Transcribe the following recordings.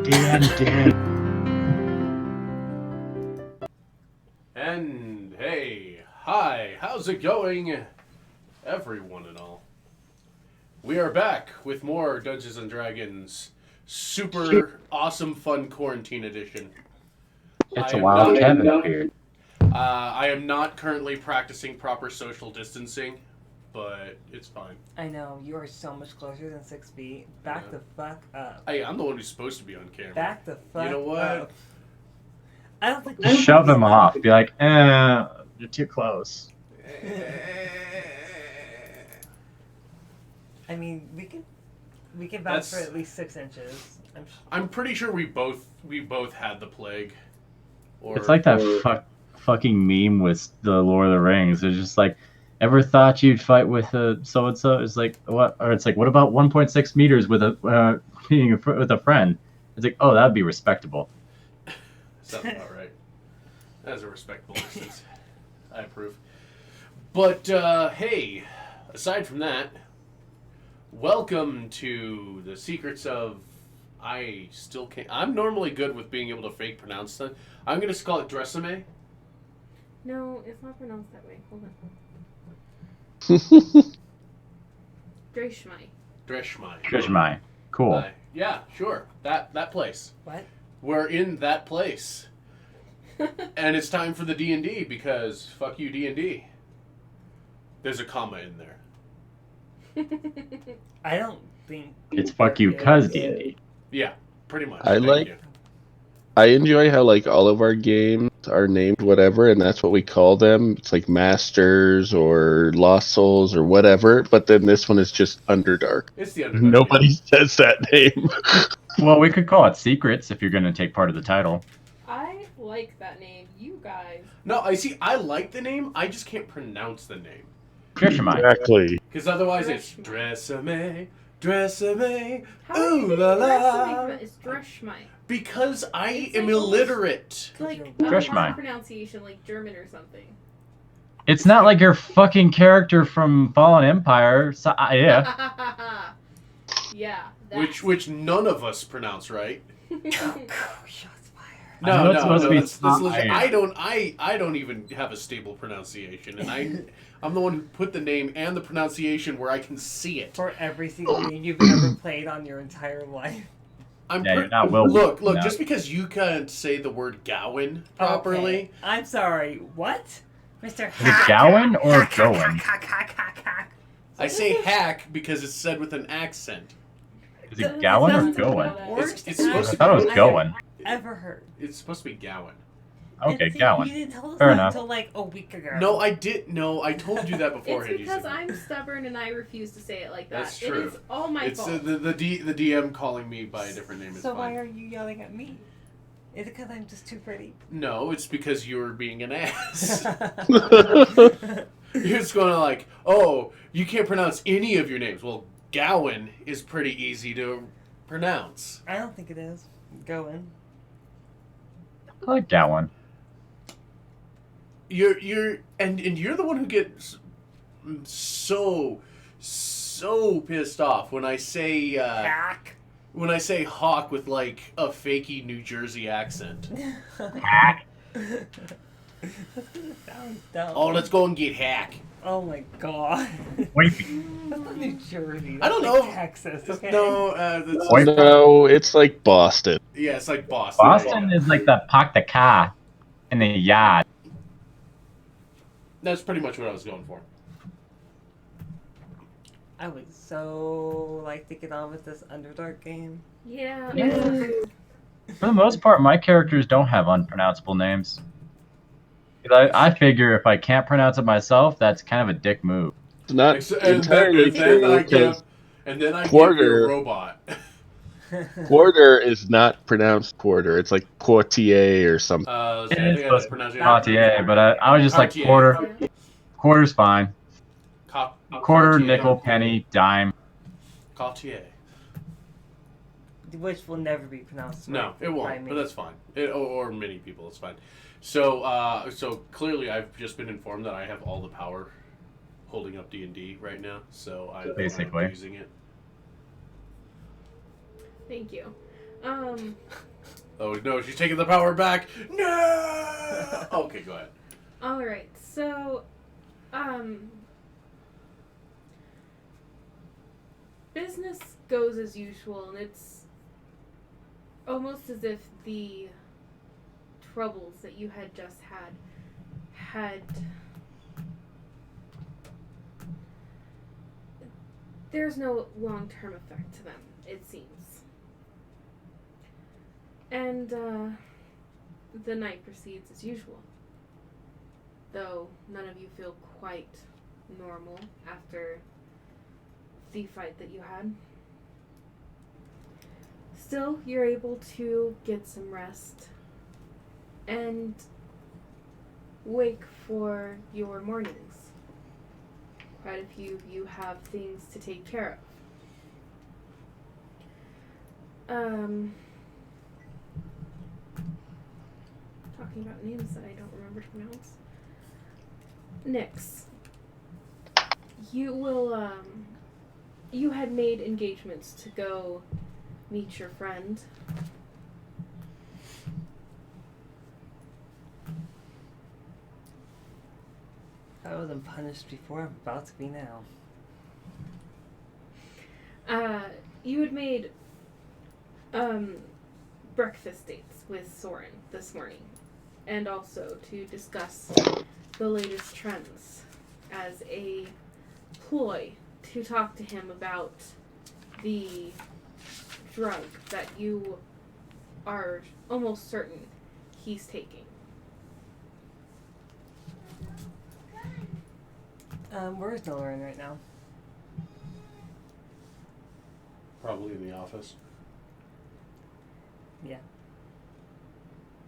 D&D. And hey, hi, how's it going, everyone and all? We are back with more Dungeons and Dragons super awesome fun quarantine edition. It's a wild cabin appeared. I am not currently practicing proper social distancing, but it's fine. I know, you are so much closer than 6 feet. Back the fuck up. Hey, I'm the one who's supposed to be on camera. Back the fuck You know what? up. I don't think Just shove him off. Be like, you're too close. I mean, we can bounce for at least 6 inches. I'm pretty sure we both had the plague. Or It's like that fucking meme with the Lord of the Rings. It's just like, ever thought you'd fight with a so and so? It's like what? Or it's like, what about 1.6 meters with a with a friend? It's like, oh, that'd be respectable. Sounds about right. That's a respectable distance. I approve. But hey, aside from that, welcome to the secrets of. I still can't. I'm normally good with being able to fake pronounce them. I'm gonna call it Dreishimih. No, it's not pronounced that way. Hold on. Dreishimih. Dreishimih. Cool. Yeah, sure. That place. What? We're in that place, and it's time for the D&D because fuck you D&D. There's a comma in there. I don't think It's fuck you, cuz D&D. Yeah, pretty much. I Thank you. enjoy how like all of our games are named whatever, and that's what we call them. It's like Masters or Lost Souls or whatever. But then this one is just Underdark. It's the Underdark. Nobody says that name. Well, we could call it Secrets if you're going to take part of the title. I like that name. You guys. No, I like the name. I just can't pronounce the name Dreishimih. Exactly. because otherwise it's Dreishimih, Dreishimih, How ooh do you la think la. it's Dreishimih? Because I It's am like almost- illiterate. It's like Dreishimih. pronunciation, like German or something. It's not like your fucking character from Fallen Empire. So, yeah. Yeah. Which none of us pronounce right. shots fired. I know it's supposed to be That's legit. fire. I don't even have a stable pronunciation, and I'm the one who put the name and the pronunciation where I can see it. For every single game you've ever played on your entire life. You're not Will. Look, No. just because you can't say the word Gowan properly. Okay. I'm sorry, what? Mr. Is it Gowan or Gowan? I say hack because it's said with an accent. Is it Gowan or Sounds Gowan? about Worst It's supposed I to thought it was accent Gowan. I've ever heard. It's supposed to be Gowan. Okay, And see, Gowan. You didn't tell us Fair that enough. until like a week ago. No, I did. No, I told you that It's beforehand. because you said- I'm stubborn and I refuse to say it like that. That's true. It is all my It's fault. the DM calling me by a different name is So why fine. are you yelling at me? Is it because I'm just too pretty? No, it's because you're being an ass. You're just going to like, oh, you can't pronounce any of your names. Well, Gowan is pretty easy to pronounce. I don't think it is. Going. I like Gowan. You're you're the one who gets so pissed off when I say Hack. when I say hawk with like a fakey New Jersey accent. Hack. Sounds dumb. Oh, let's go and get hack. Oh my god. Wavy. That's not New Jersey. I don't That's like know. Texas, okay? No, that's, Wait. No, it's like Boston. yeah, it's like Boston. Boston is like the park the car in the yard. That's pretty much what I was going for. I would so like to get on with this Underdark game. Yeah. For the most part, my characters don't have unpronounceable names. 'Cause I figure if I can't pronounce it myself, that's kind of a dick move. It's not entirely true because and then I give Porter- you a robot. quarter is not pronounced quarter. It's like portier or something. So It I is think I supposed to pronounced be it. Cartier, but I was just like Cartier. quarter. Quarter's fine. Quarter, Cartier. nickel, penny, dime. Cartier. Which will never be pronounced. No, right it by won't, me. but that's fine. Or many people, it's fine. So, so clearly, I've just been informed that I have all the power holding up D&D right now. So I'm Basically. using it. Thank you. Oh no, she's taking the power back. No. Okay, go ahead. All right. So, business goes as usual, and it's almost as if the troubles that you had just had there's no long-term effect to them, it seems. And the night proceeds as usual, though none of you feel quite normal after the fight that you had. Still, you're able to get some rest and wake for your mornings. Quite a few of you have things to take care of. Talking about names that I don't remember to pronounce. Nyx, you had made engagements to go meet your friend. I wasn't punished before, I'm about to be now. You had made breakfast dates with Soren this morning, and also to discuss the latest trends as a ploy to talk to him about the drug that you are almost certain he's taking. Where's Nolan right now? Probably in the office. Yeah.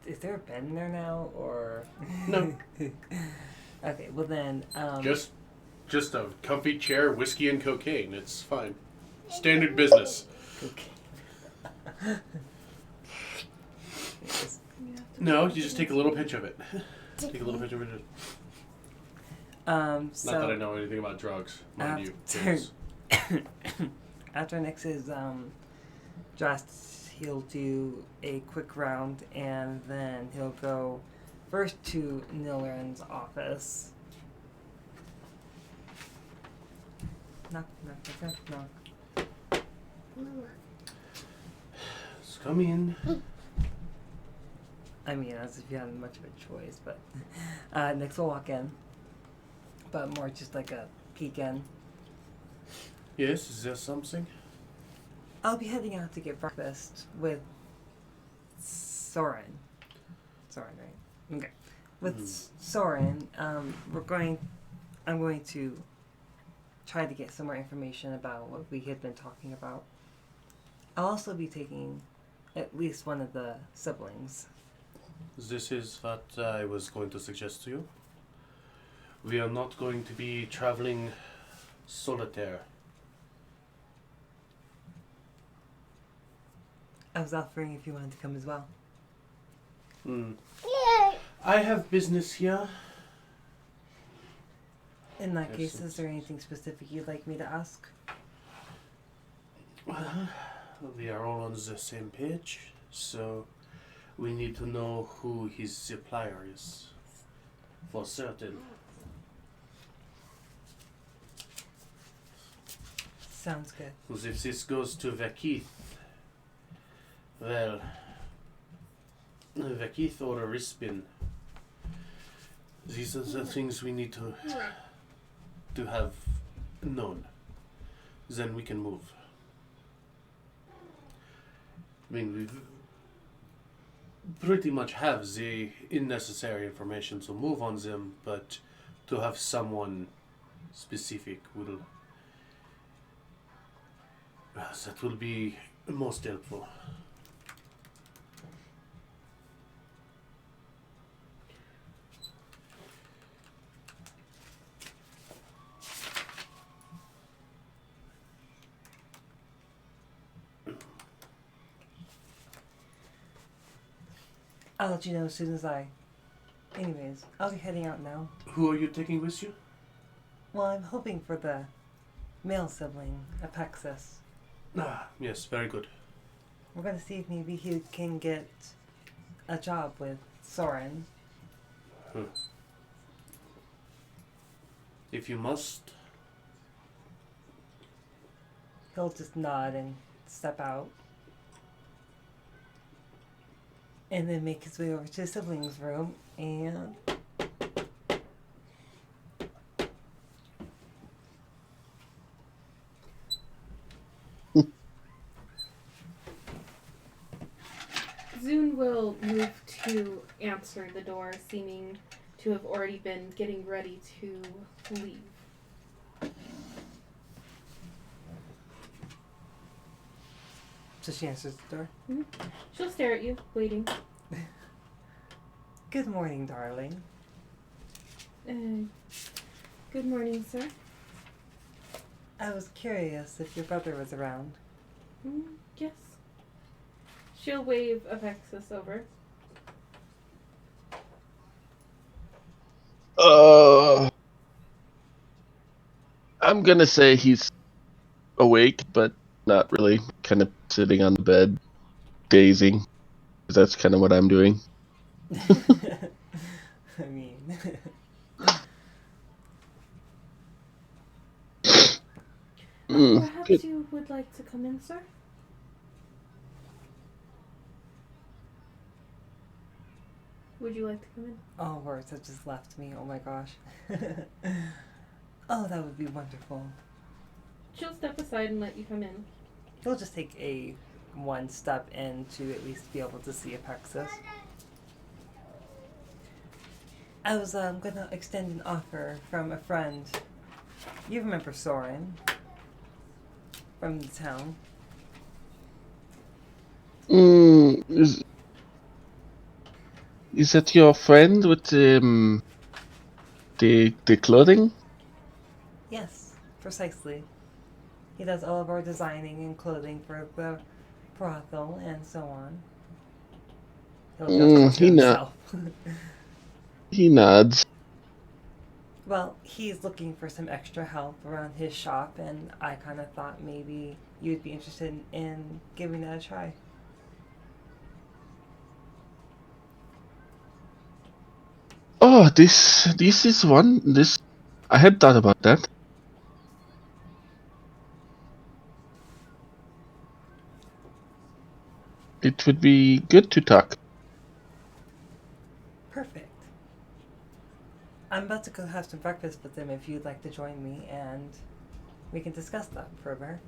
Is there a bed in there now, or? No. Okay, well then, Just a comfy chair, whiskey, and cocaine. It's fine. Standard business. Okay. Yes. No, you just take a little pinch of it. Take a little pinch of it. So Not that I know anything about drugs, mind you. after Nyx is dressed, he'll do a quick round, and then he'll go first to Nillaran's office. Knock, knock, knock, knock. Let's come in. I mean, as if you had much of a choice, but Nyx will walk in, but more just like a peek in. Yes, is there something? I'll be heading out to get breakfast with Soren. Soren, right? Okay. With Soren, I'm going to try to get some more information about what we had been talking about. I'll also be taking at least one of the siblings. This is what I was going to suggest to you. We are not going to be traveling solitaire. I was offering if you wanted to come as well. I have business here. In that case, Excellent. is there anything specific you'd like me to ask? We are all on the same page, so we need to know who his supplier is. For certain. Sounds good. Because if this goes to Vakith, well, Vakith or Rispin, these are the things we need to have known. Then we can move. I mean, we pretty much have the necessary information to move on them, but to have someone specific will that will be most helpful. I'll let you know as soon as Anyways, I'll be heading out now. Who are you taking with you? Well, I'm hoping for the male sibling, Apexis. Ah, yes, very good. We're gonna see if maybe he can get a job with Soren. If you must. He'll just nod and step out. And then make his way over to his siblings' room and Zune will move to answer the door, seeming to have already been getting ready to leave. so she answers the door. She'll stare at you, waiting. Good morning, darling. Good morning, sir. I was curious if your brother was around. Yes. She'll wave Avexis over. I'm gonna say he's awake, but not really. Kind of sitting on the bed, dazing. 'Cause that's kind of what I'm doing. I mean, Perhaps Good. you would like to come in, sir? Would you like to come in? all words have just left me. Oh my gosh. Oh, that would be wonderful. She'll step aside and let you come in. He'll just take a one step in to at least be able to see Apexis. I was gonna extend an offer from a friend. You remember Soren from the town? Is that your friend with the clothing? Yes, precisely. He does all of our designing and clothing for the brothel and so on. He'll just He himself. He nods. Well, he's looking for some extra help around his shop, and I kind of thought maybe you'd be interested in giving that a try. Oh, this is one. This I had thought about that. It would be good to talk. Perfect. I'm about to go have some breakfast with them if you'd like to join me, and we can discuss that further.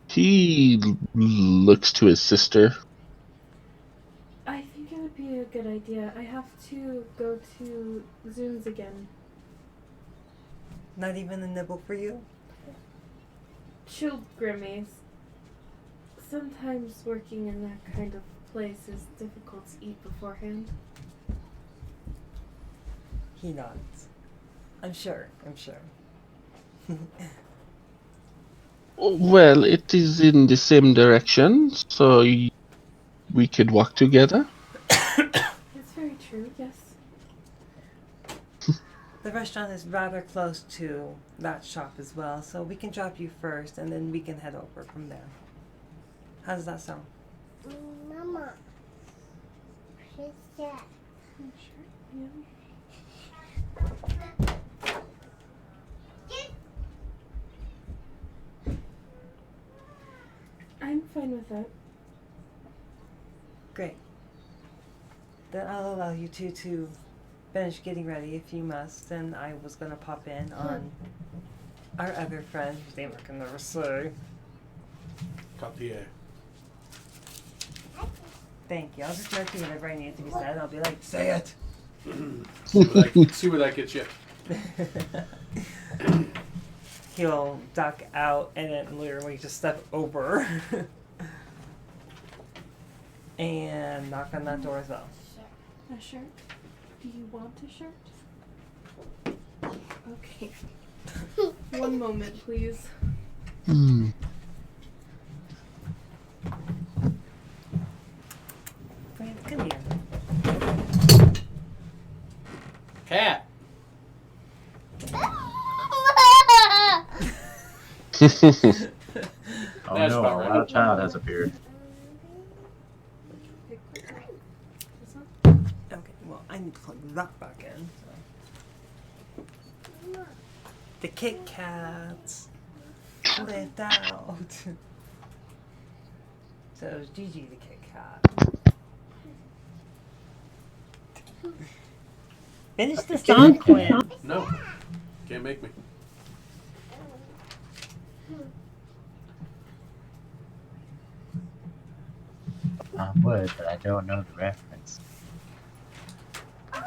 He looks to his sister. I think it would be a good idea. I have to go to Zune's again. Not even a nibble for you? She'll grimace. Sometimes working in that kind of place is difficult to eat beforehand. He nods. I'm sure. Well, it is in the same direction, so we could walk together. It's very true, yes. The restaurant is rather close to that shop as well, so we can drop you first and then we can head over from there. How does that sound? Mama, she's dead. Sure, yeah. I'm fine with that. Great. Then I'll allow you two to finish getting ready if you must, and I was gonna pop in on our other friend, whose name I can never say. Cartier. Thank you. I'll just mention whatever I need to be said, and I'll be like, say it! See where that gets you. He'll duck out and then literally just step over and knock on that door as well. A shirt? Do you want a shirt? Okay. One moment, please. France, come here. Cat. Oh That's no, about a right. wild child has appeared. This one? Okay, well, I need to plug that back in. So. The Kit Kats flipped out. So it was Gigi the Kit Kat. Finish the song, Quinn. No. Can't make me. I would, but I don't know the reference. I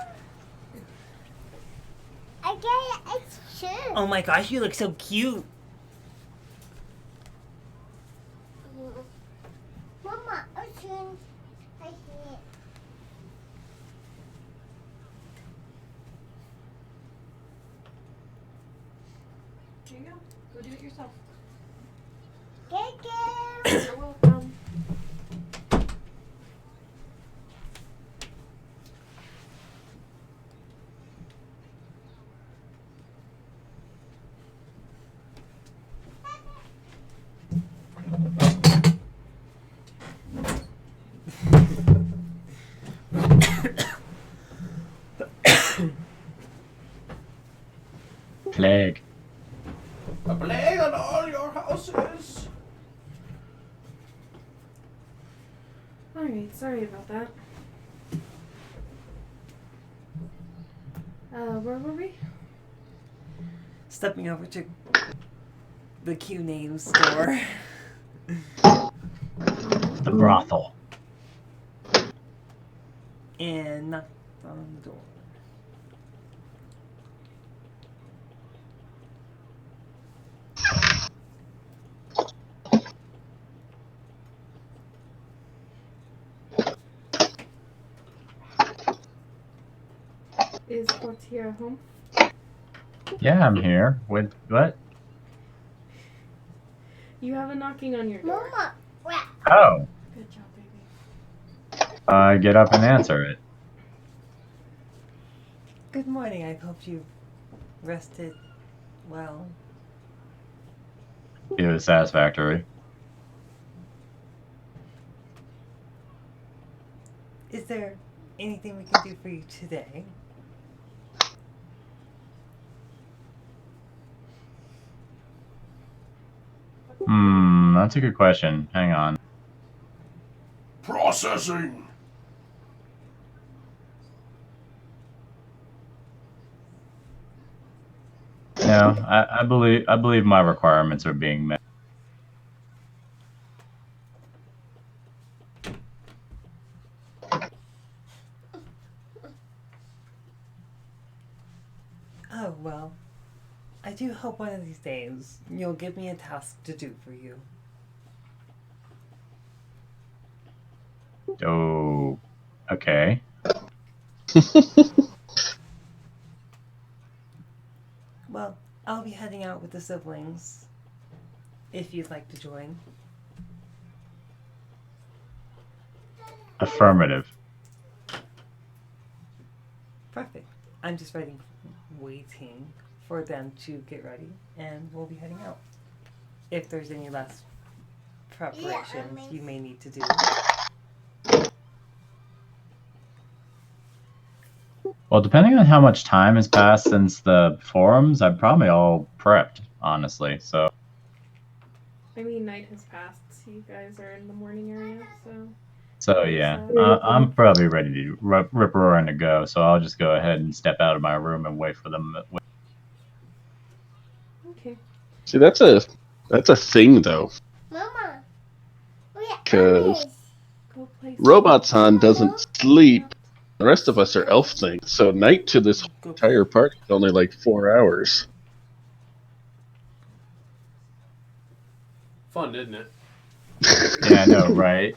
get it. Sure. Oh my gosh, you look so cute. Mama, ocean. I see it. Here you go. Go do it yourself. Get it. You're welcome. Plague. A plague on all your houses. Alright, sorry about that. Where were we? Stepping over to the Q name store. The brothel. And knocked on the door. Is Portia home? Yeah, I'm here. With what? You have a knocking on your door. Mama, what? Oh. Good job, baby. Get up and answer it. Good morning. I hope you rested well. It was satisfactory. Is there anything we can do for you today? That's a good question. Hang on. Processing. No, I believe my requirements are being met. Oh, well. I do hope one of these days you'll give me a task to do for you. Oh, okay. Well, I'll be heading out with the siblings. If you'd like to join. Affirmative. Perfect. I'm just waiting for them to get ready, and we'll be heading out. If there's any last preparations you may need to do. Well, depending on how much time has passed since the forums, I'm probably all prepped, honestly. So. I mean, night has passed. So you guys are in the morning area, so. So yeah, I'm probably ready to rip roaring to go. So I'll just go ahead and step out of my room and wait for them. Okay. See, that's a thing though, Mama, where because Go play. Robot-san doesn't sleep. The rest of us are elf things, so night to this entire party is only like 4 hours. Fun, isn't it? Yeah, I know, right?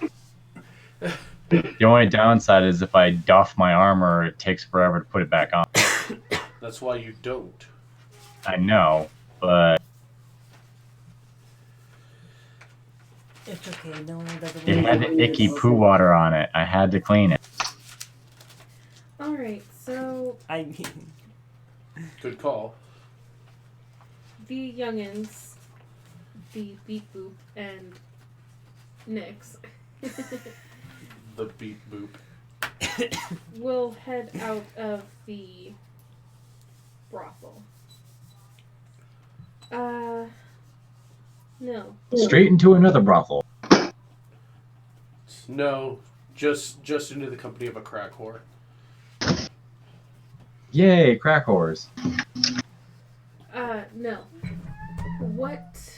The only downside is if I doff my armor, it takes forever to put it back on. That's why you don't. I know, but It's okay. No one doesn't. it had icky poo water on it. I had to clean it. Alright, so I mean, Good call. the youngins the Beep Boop and Nyx The beep boop. will head out of the brothel. No. Straight into another brothel. No, just into the company of a crack whore. Yay, crack whores. No. What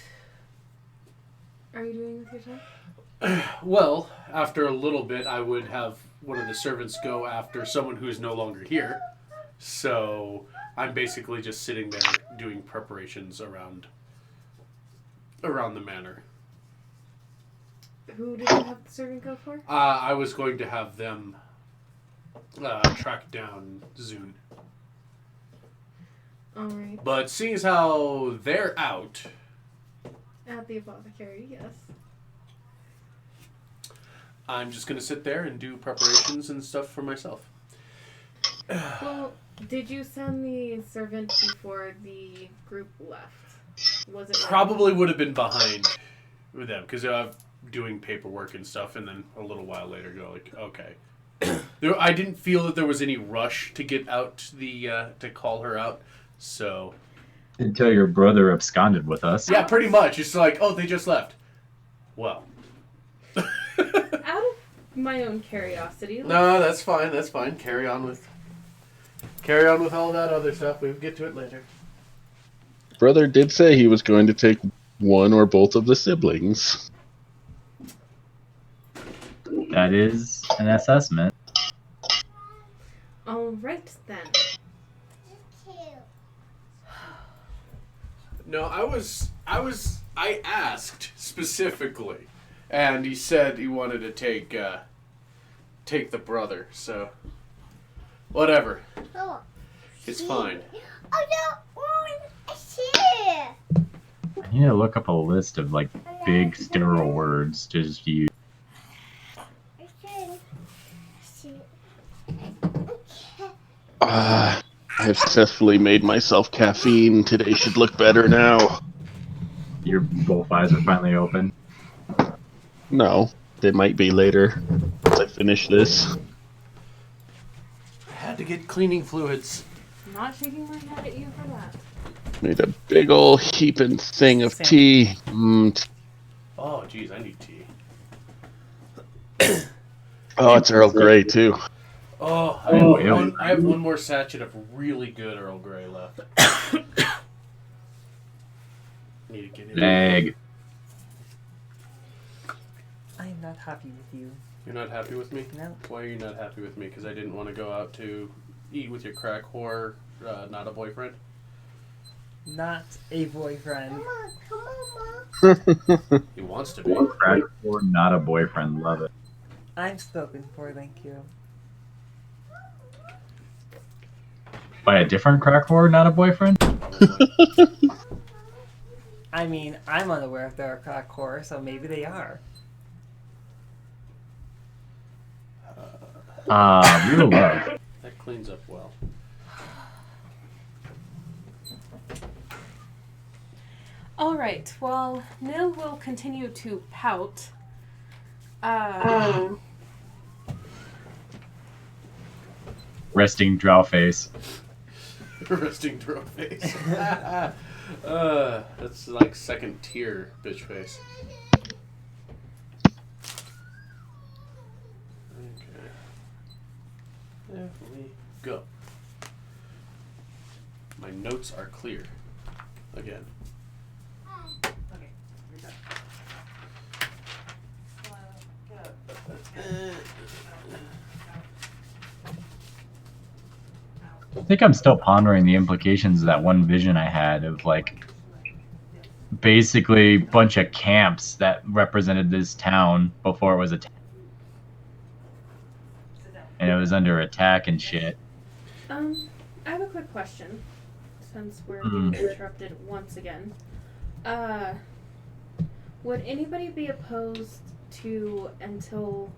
are you doing with your time? Well, after a little bit, I would have one of the servants go after someone who is no longer here. So I'm basically just sitting there doing preparations around the manor. Who did you have the servant go for? I was going to have them track down Zune. Alright. But seeing as how they're out, At the apothecary, yes. I'm just going to sit there and do preparations and stuff for myself. Well, did you send the servant before the group left? Was it Probably would have been behind with them because I'm doing paperwork and stuff, and then a little while later go like, okay. I didn't feel that there was any rush to get out to call her out, so Until your brother absconded with us. yeah, pretty much. It's like, oh, they just left. Well, out of my own curiosity? no, that's fine. That's fine. Carry on with all that other stuff. We'll get to it later. Brother did say he was going to take one or both of the siblings. That is an assessment. Alright then. No, I asked specifically, and he said he wanted to take the brother. So, whatever, Oh, it's fine. I don't want a share. I need to look up a list of like big sterile words to just use. I've successfully made myself caffeine. Today should look better now. Your both eyes are finally open. No, they might be later once I finish this. I had to get cleaning fluids. Not shaking my head at you for that. Made a big ol' heaping thing of Same. tea. Oh, geez, I need tea. Oh, it's Earl Grey too. Oh, yeah. I have one more sachet of really good Earl Grey left. Need to get it. Egg. I am not happy with you. You're not happy with me? No. Why are you not happy with me? Because I didn't want to go out to eat with your crack whore, not a boyfriend? Not a boyfriend. Come on, Ma. He wants to be. Crack or not a boyfriend. Love it. I'm spoken for, thank you. By a different crack whore, not a boyfriend? I mean, I'm unaware if they're a crack whore, so maybe they are. Real love. That cleans up well. Alright, well, Nil will continue to pout. Resting drow face. Resting throw face. That's like second tier bitch face. Okay. There we go. My notes are clear. Again. Okay, you're done. I think I'm still pondering the implications of that one vision I had of like basically a bunch of camps that represented this town before it was a town. And it was under attack and shit. I have a quick question, since we're being interrupted once again. Would anybody be opposed to, until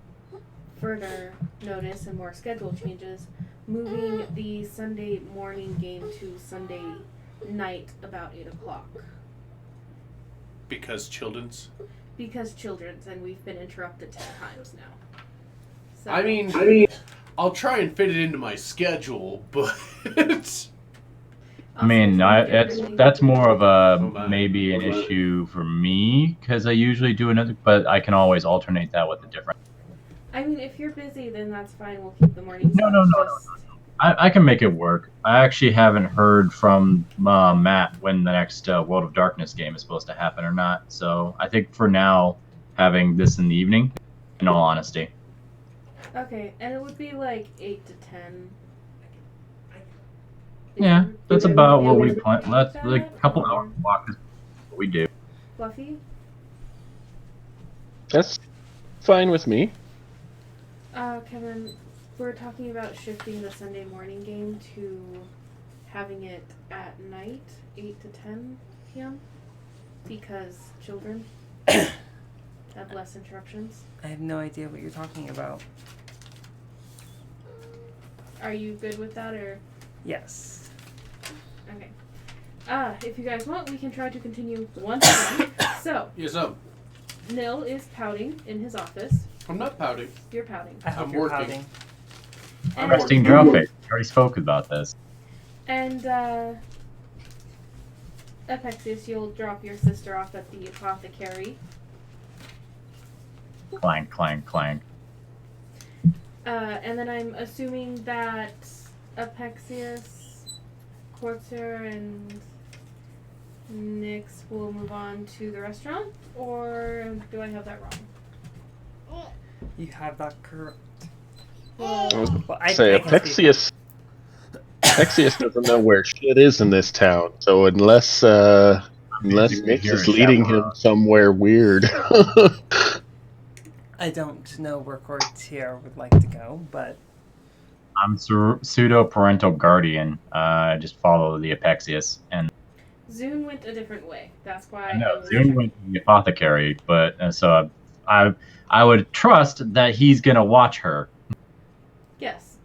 further notice and more schedule changes, moving the Sunday morning game to Sunday night about 8 o'clock? Because children's? Because children's, and we've been interrupted 10 times now. So, I mean, I'll try and fit it into my schedule, but... I mean, that's more of Oh a my. maybe an issue for me because I usually do another, but I can always alternate that with a different. I mean, if you're busy, then that's fine. We'll keep the mornings No, up. no, no, Just... I can make it work. I actually haven't heard from Matt when the next World of Darkness game is supposed to happen or not. So I think for now, having this in the evening, in all honesty. Okay, and it would be like 8 to 10. Yeah, that's about what we plan. Like That's like a couple hour walk is what we do. Fluffy? That's fine with me. Kevin, we're talking about shifting the Sunday morning game to having it at night, 8 to 10 p.m. because children have less interruptions. I have no idea what you're talking about. Are you good with that, or? Yes. Okay. If you guys want, we can try to continue once again. So, Yes, Nil is pouting in his office. I'm not pouting. You're pouting. I hope I'm you're working. pouting. I'm And- Resting drop face. We already spoke about this. And, Apexius, you'll drop your sister off at the apothecary. Clank, clank, clank. And then I'm assuming that Apexius, Quartzer, and Nyx will move on to the restaurant, or do I have that wrong? You have that correct. Well, Well, Say I can speak. Apexius doesn't know where shit is in this town, so unless Basically, Nyx you're is a leading him chaperone. somewhere weird. I don't know where Courtier would like to go, but I'm pseudo parental guardian. I just follow the Apexius, and Zune went a different way. That's why I know was Zune went to the apothecary, but so I would trust that he's gonna watch her. Yes.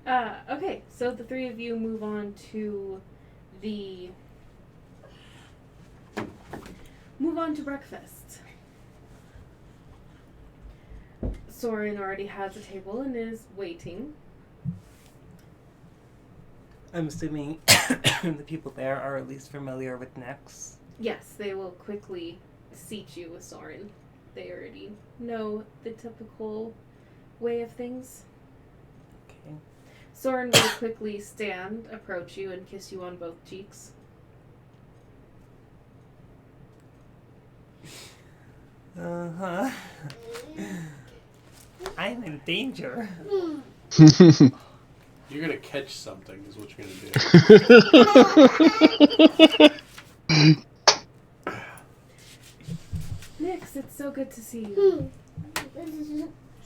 Okay, so the three of you move on to breakfast. Soren already has a table and is waiting. I'm assuming the people there are at least familiar with Nex. Yes, they will quickly seat you with Soren. They already know the typical way of things. Okay. Soren will quickly stand, approach you, and kiss you on both cheeks. Uh-huh. I'm in danger. You're gonna catch something, is what you're gonna do. Nyx, it's so good to see you.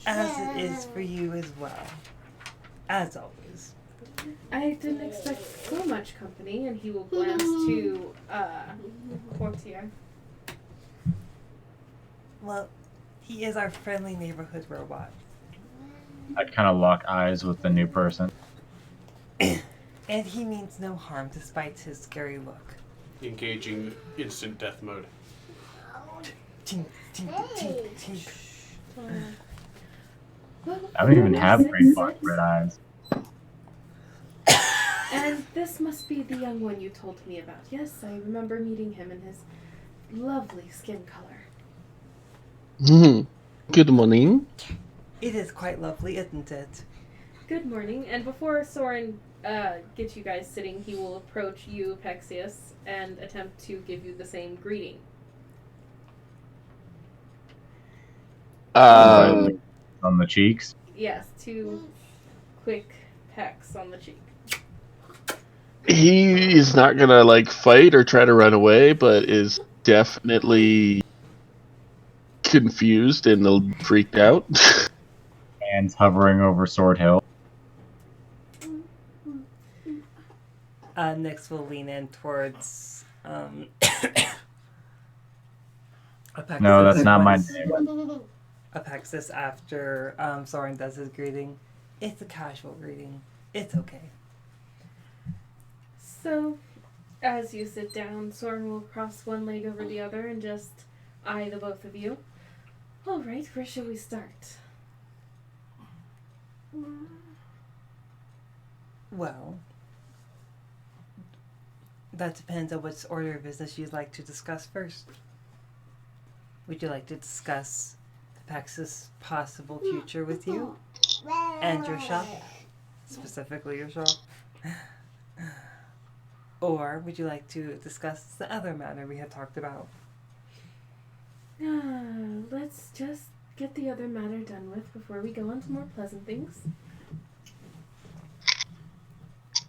As it is for you as well. As always. I didn't expect so much company, and he will glance to Courtier. Well, he is our friendly neighborhood robot. I'd kind of lock eyes with the new person. And he means no harm despite his scary look. Engaging instant death mode. Tink, tink, tink, tink. I don't even have great red eyes. And this must be the young one you told me about. Yes, I remember meeting him in his lovely skin color. Good morning. It is quite lovely, isn't it? Good morning. And before Soren gets you guys sitting, he will approach you, Apexius, and attempt to give you the same greeting. On the cheeks. Yes, 2 quick pecks on the cheek. He is not gonna like fight or try to run away, but is definitely confused and freaked out. Hands hovering over Sword Hill. Next we'll lean in towards Apexis. No, that's not my once- name. Apexis after Soren does his greeting. It's a casual greeting. It's okay. So, As you sit down, Soren will cross one leg over the other and just eye the both of you. All right, where should we start? Well, that depends on which order of business you'd like to discuss first. Would you like to discuss Pex's possible future with you and your shop? Specifically your shop? Or would you like to discuss the other matter we had talked about? Let's just get the other matter done with before we go on to more pleasant things.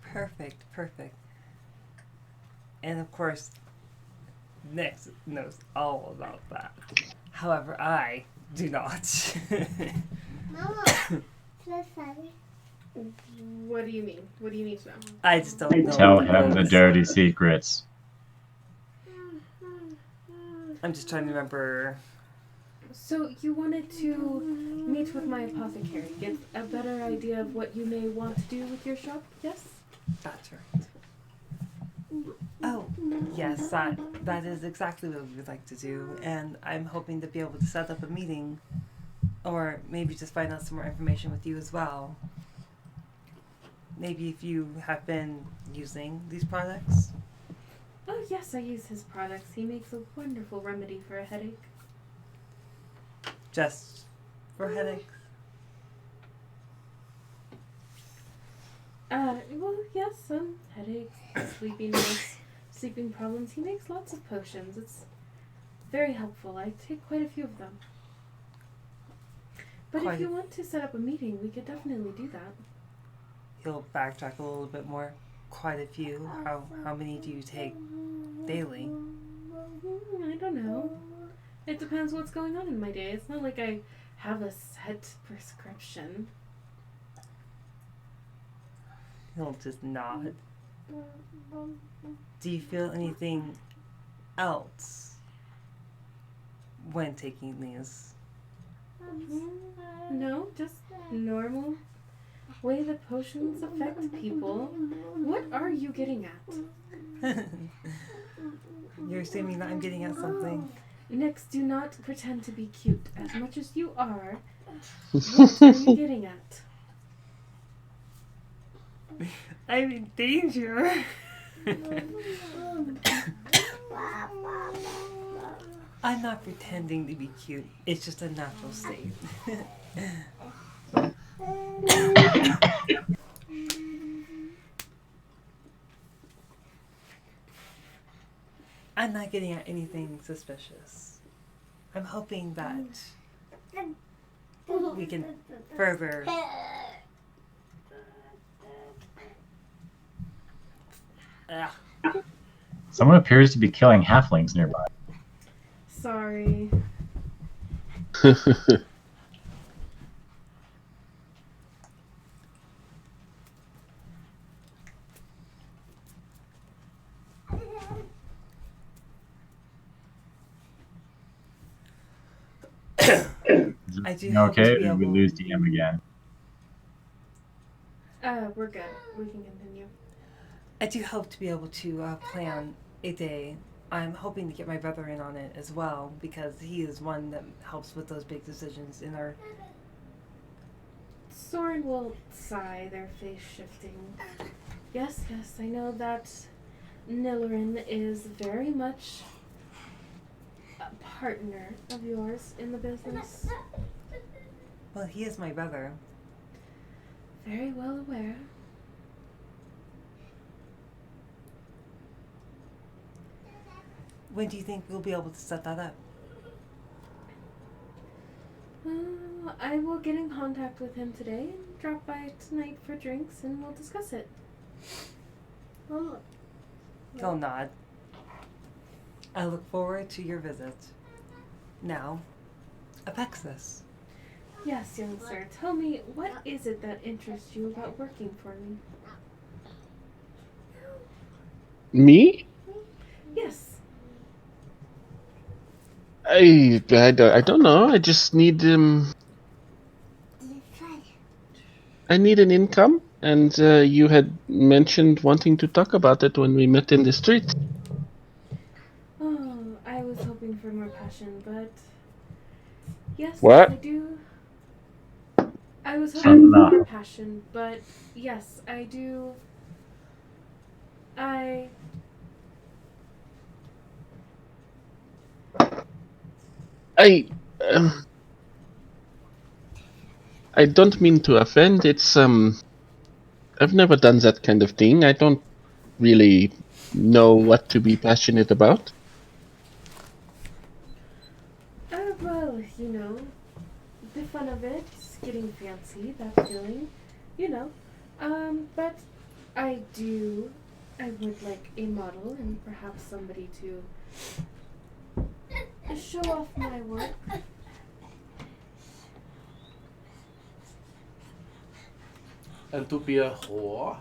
Perfect, perfect. And of course, Nick knows all about that. However, I do not. Mama, so sorry. What do you mean? What do you need to know? I just don't know. Tell what him the is. dirty secrets. I'm just trying to remember. So you wanted to meet with my apothecary, get a better idea of what you may want to do with your shop, yes? That's right. Oh, yes, that is exactly what we would like to do, and I'm hoping to be able to set up a meeting, or maybe just find out some more information with you as well. Maybe if you have been using these products. Oh yes, I use his products. He makes a wonderful remedy for a headache. Just for headaches. Well, yes, some headaches, sleepiness, sleeping problems. He makes lots of potions. It's very helpful. I take quite a few of them. But if you want to set up a meeting, we could definitely do that. He'll backtrack a little bit more. Quite a few. How many do you take daily? I don't know. It depends what's going on in my day. It's not like I have a set prescription. He'll just nod. Do you feel anything else when taking these? No, just normal way the potions affect people. What are you getting at? You're assuming that I'm getting at something? Nix, do not pretend to be cute. As much as you are, what are you getting at? I'm in danger. I'm not pretending to be cute. It's just a natural state. I'm not getting at anything suspicious. I'm hoping that we can further Someone appears to be killing halflings nearby. Sorry. I do hope to Okay, be we able- lose DM again. We're good. We can continue. I do hope to be able to plan a day. I'm hoping to get my brother in on it as well, because he is one that helps with those big decisions in our... Soren will sigh, their face shifting. Yes, I know that Nillarin is very much a partner of yours in the business. Well, he is my brother. Very well aware. When do you think we'll be able to set that up? I will get in contact with him today and drop by tonight for drinks and we'll discuss it. Mama. He'll nod. I look forward to your visit. Now, Apexis. Yes, young sir. Tell me, what is it that interests you about working for me? Me? Yes. I don't know. I just need I need an income. And you had mentioned wanting to talk about it when we met in the street. Oh, I was hoping for more passion, but yes, What? I do. I was Shut hoping for up. more passion, but yes, I do. I. I um, I don't mean to offend. It's I've never done that kind of thing. I don't really know what to be passionate about. Well, the fun of it, getting fancy, that feeling, you know. But I do. I would like a model and perhaps somebody to show off my work. And to be a whore.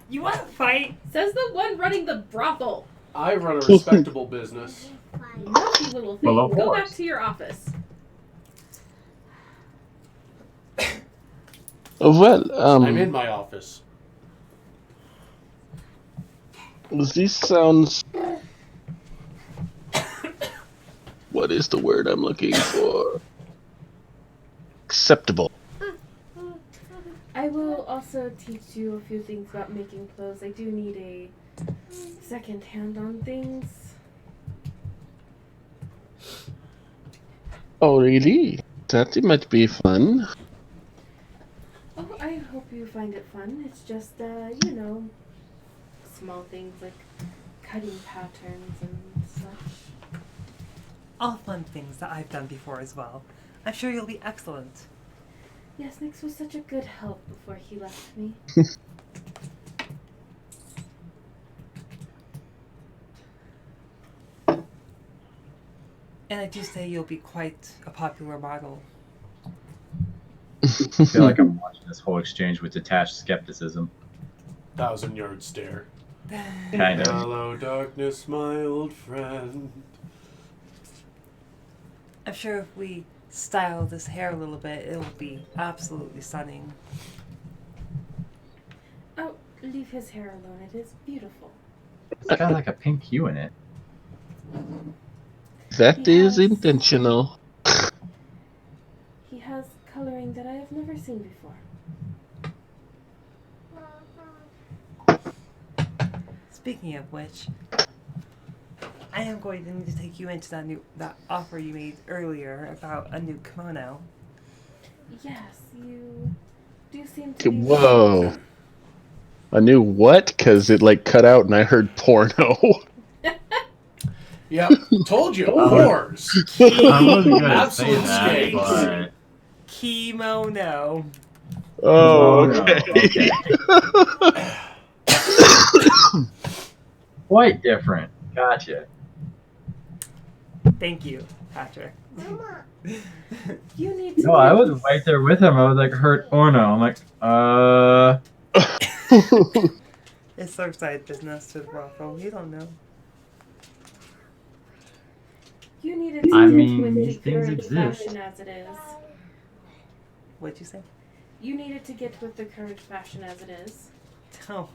You want to fight? Says the one running the brothel. I run a respectable business. Naughty little thing. Well, of Go back course. to your office. Well, I'm in my office. this sounds. What is the word I'm looking for? Acceptable. I will also teach you a few things about making clothes. I do need a second hand on things. Oh, really? That might be fun. Oh, I hope you find it fun. It's just, small things like cutting patterns and such. All fun things that I've done before as well. I'm sure you'll be excellent. Yes, Nix was such a good help before he left me. And I do say you'll be quite a popular model. I feel like I'm watching this whole exchange with detached skepticism. 1,000-yard stare. Kind of. Hello, darkness, my old friend. I'm sure if we style this hair a little bit, it'll be absolutely stunning. Oh, leave his hair alone. It is beautiful. It's got like a pink hue in it. That is Yes. intentional. He has coloring that I have never seen before. Speaking of which, I am going to need to take you into that offer you made earlier about a new kimono. Yes, you do seem to be... Whoa. A new what? Because it like cut out and I heard porno. Yep, told you, whores. I wasn't gonna say Absolute that, skanks. but Kimono. Oh, no, okay. quite different. Gotcha. Thank you, Patrick. Mama. You need to... No, I was right there with him. I was like, hurt or no? I'm like, It's their side business with Rocco. You don't know. You needed to I get mean, with these the things current exist. fashion as it is. What'd you say? You needed to get with the current fashion as it is. Oh,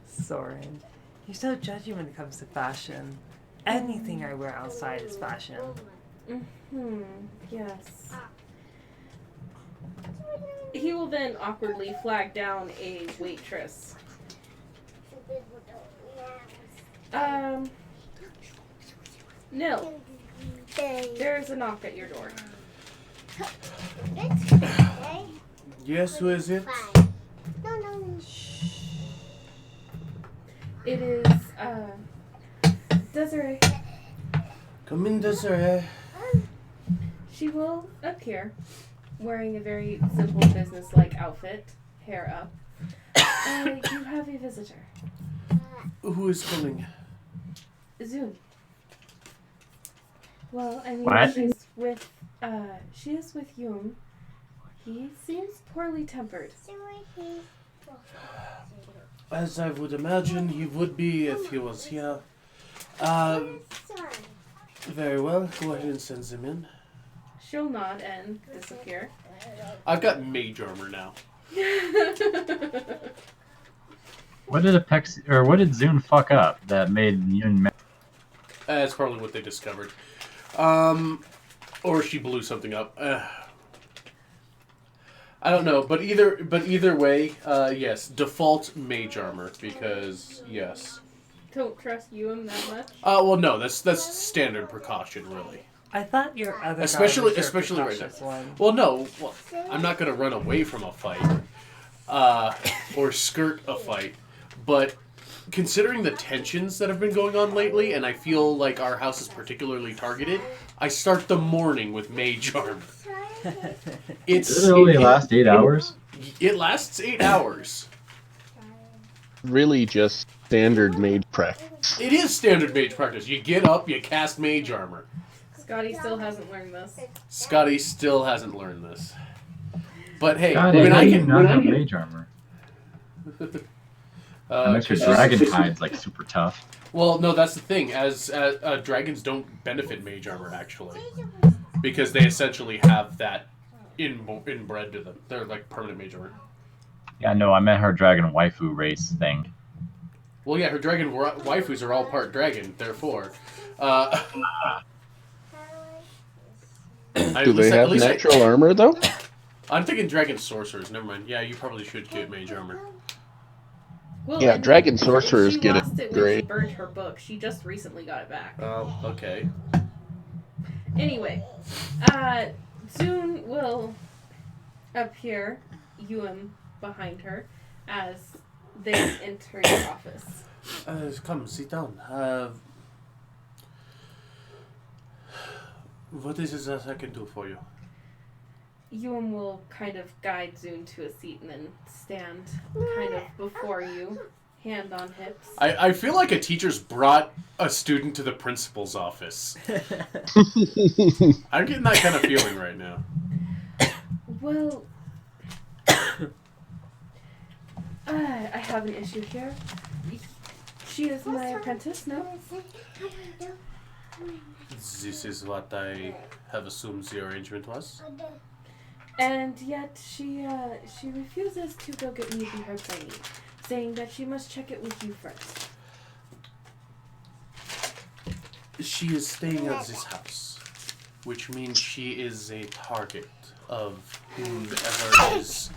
Soren. You're so judgy when it comes to fashion. Anything I wear outside is fashion. Mm-hmm. Yes. He will then awkwardly flag down a waitress. No. There's a knock at your door. Yes, who is it? No. It is, Desiree. Come in, Desiree. She will appear wearing a very simple business-like outfit, hair up. You have a visitor. Who is calling? Zoom. Well, I mean, What? she is with Yum. He seems poorly tempered. As I would imagine he would be if he was here. Very well. Go ahead and send him in. She'll nod and disappear. I've got mage armor now. What did what did Zune fuck up that made Yun mad? That's probably what they discovered. Or she blew something up. I don't know, but either way, yes, default mage armor because yes. Don't trust you him that much. Well, no, that's standard precaution, really. I thought your other guy Especially was your right now. precautious one. Well, no, I'm not gonna run away from a fight, or skirt a fight, but considering the tensions that have been going on lately, and I feel like our house is particularly targeted, I start the morning with mage armor. Does it only last 8 hours? It lasts 8 hours. Really just standard mage practice. It is standard mage practice. You get up, you cast mage armor. Scotty still hasn't learned this. Scotty still hasn't learned this. But hey, Scotty, when how I do you can... not have mage armor? Unless your dragon tide's like super tough. Well, no, that's the thing. As dragons don't benefit mage armor, actually. Because they essentially have that inbred to them. They're like permanent mage armor. Yeah, no, I meant her dragon waifu race thing. Well, yeah, her dragon waifus are all part dragon, therefore. Do they have natural armor, though? I'm thinking dragon sorcerers. Never mind. Yeah, you probably should get mage armor. Well, Yeah, and dragon sorcerers she get lost it when she great. burned her book. She just recently got it back. Oh, okay. Anyway, Zune will appear, behind her, as they enter your office. Come, sit down. What is it that I can do for you? Yuum will kind of guide Zune to a seat and then stand kind of before you, hand on hips. I feel like a teacher's brought a student to the principal's office. I'm getting that kind of feeling right now. Well, I have an issue here. She is my apprentice, no? This is what I have assumed the arrangement was. And yet she refuses to go get me the herbs I need, saying that she must check it with you first. She is staying at this house, which means she is a target of whomever is...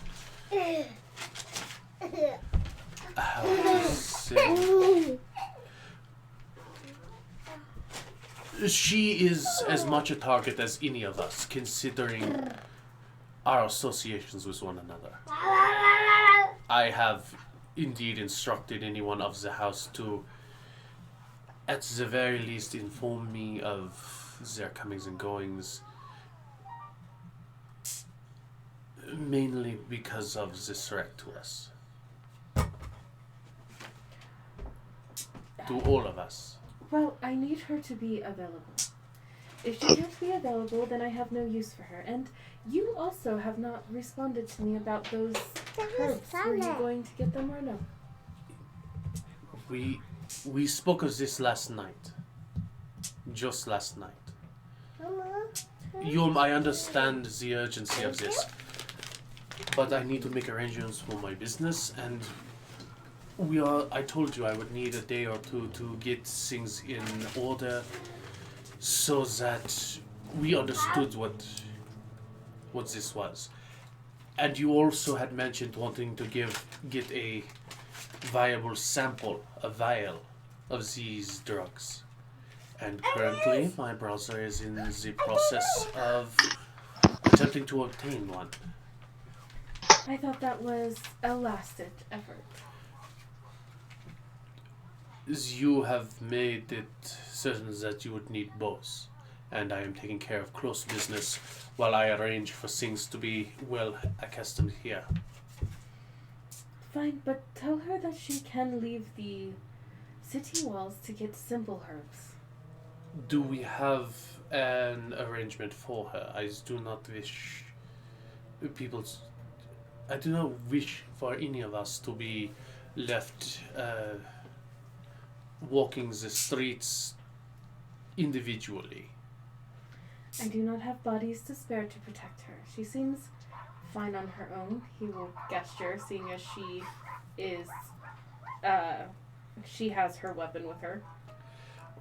How to say... She is as much a target as any of us, considering our associations with one another. I have indeed instructed anyone of the house to, at the very least, inform me of their comings and goings, mainly because of the threat to us. To all of us. Well, I need her to be available. If she can't be available, then I have no use for her. And you also have not responded to me about those herbs. Were you going to get them or no? We spoke of this last night. Just last night. Yum, I understand the urgency of this. But I need to make arrangements for my business, and I told you I would need a day or two to get things in order so that we understood what this was. And you also had mentioned wanting to get a viable sample, a vial of these drugs. And currently my brother is in the process of attempting to obtain one. I thought that was a last-ditch effort. You have made it certain that you would need both, and I am taking care of close business while I arrange for things to be well accustomed here. Fine, but tell her that she can leave the city walls to get simple herbs. Do we have an arrangement for her? I do not wish for any of us to be left walking the streets individually. I do not have bodies to spare to protect her. She seems fine on her own. He will gesture, seeing as she has her weapon with her.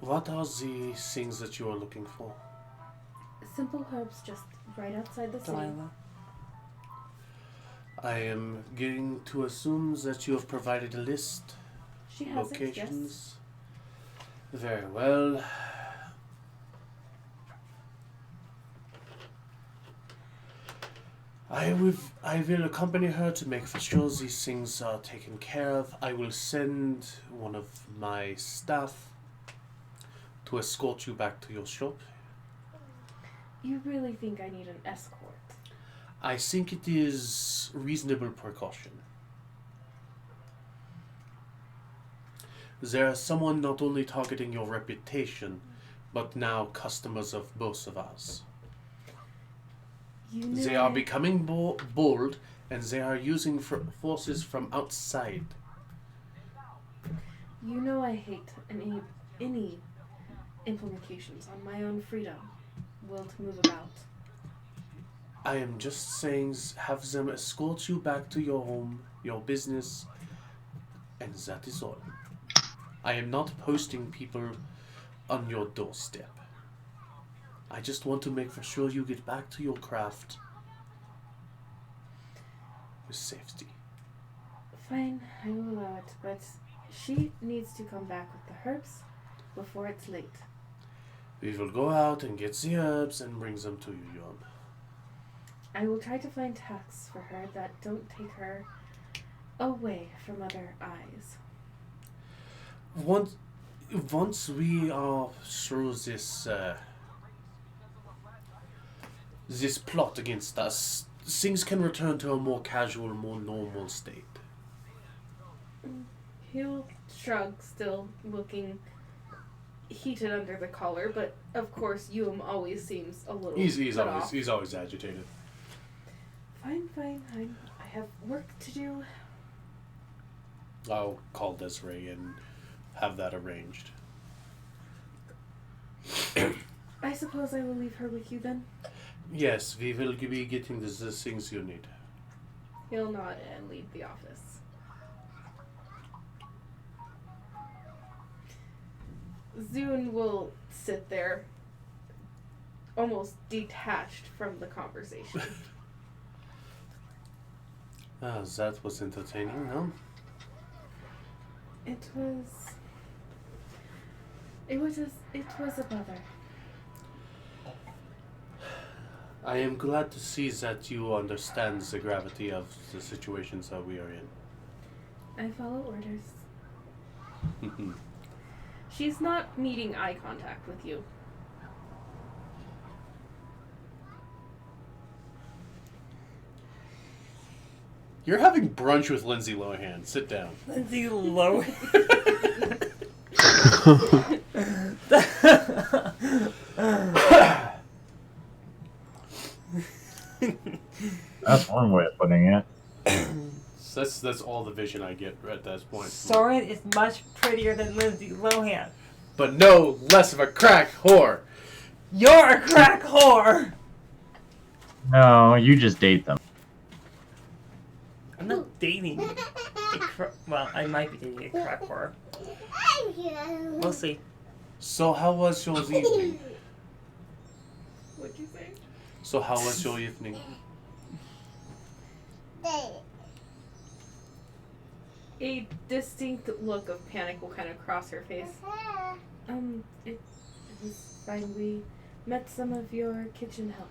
What are the things that you are looking for? Simple herbs just right outside the city. Delilah. I am going to assume that you have provided a list. She has Locations. Very well. I will accompany her to make for sure these things are taken care of. I will send one of my staff to escort you back to your shop. You really think I need an escort? I think it is reasonable precaution. There is someone not only targeting your reputation, but now customers of both of us. You know They are becoming bold, and they are using forces from outside. You know I hate any implications on my own freedom, will to move about. I am just saying, have them escort you back to your home, your business, and that is all. I am not posting people on your doorstep. I just want to make for sure you get back to your craft with safety. Fine, I will allow it, but she needs to come back with the herbs before it's late. We will go out and get the herbs and bring them to you, Yon. I will try to find tasks for her that don't take her away from other eyes. Once we are through this plot against us, things can return to a more casual, more normal state. He'll shrug, still looking heated under the collar, but of course Yuum always seems a little put off. He's always agitated. Fine. I have work to do. I'll call Desiree and have that arranged. I suppose I will leave her with you then. Yes, we will be getting the things you need. He'll nod and leave the office. Zune will sit there, almost detached from the conversation. That was entertaining, no? It was a bother. I am glad to see that you understand the gravity of the situations that we are in. I follow orders. She's not meeting eye contact with you. You're having brunch with Lindsay Lohan. Sit down. Lindsay Lohan. That's one way of putting it. That's all the vision I get at this point. Soren is much prettier than Lindsay Lohan. But no less of a crack whore. You're a crack whore! No, you just date them. I'm not dating well, I might be dating a crack whore. We'll see. So how was your evening? What'd you say? So how was your evening? A distinct look of panic will kind of cross her face. It was fine. We met some of your kitchen help.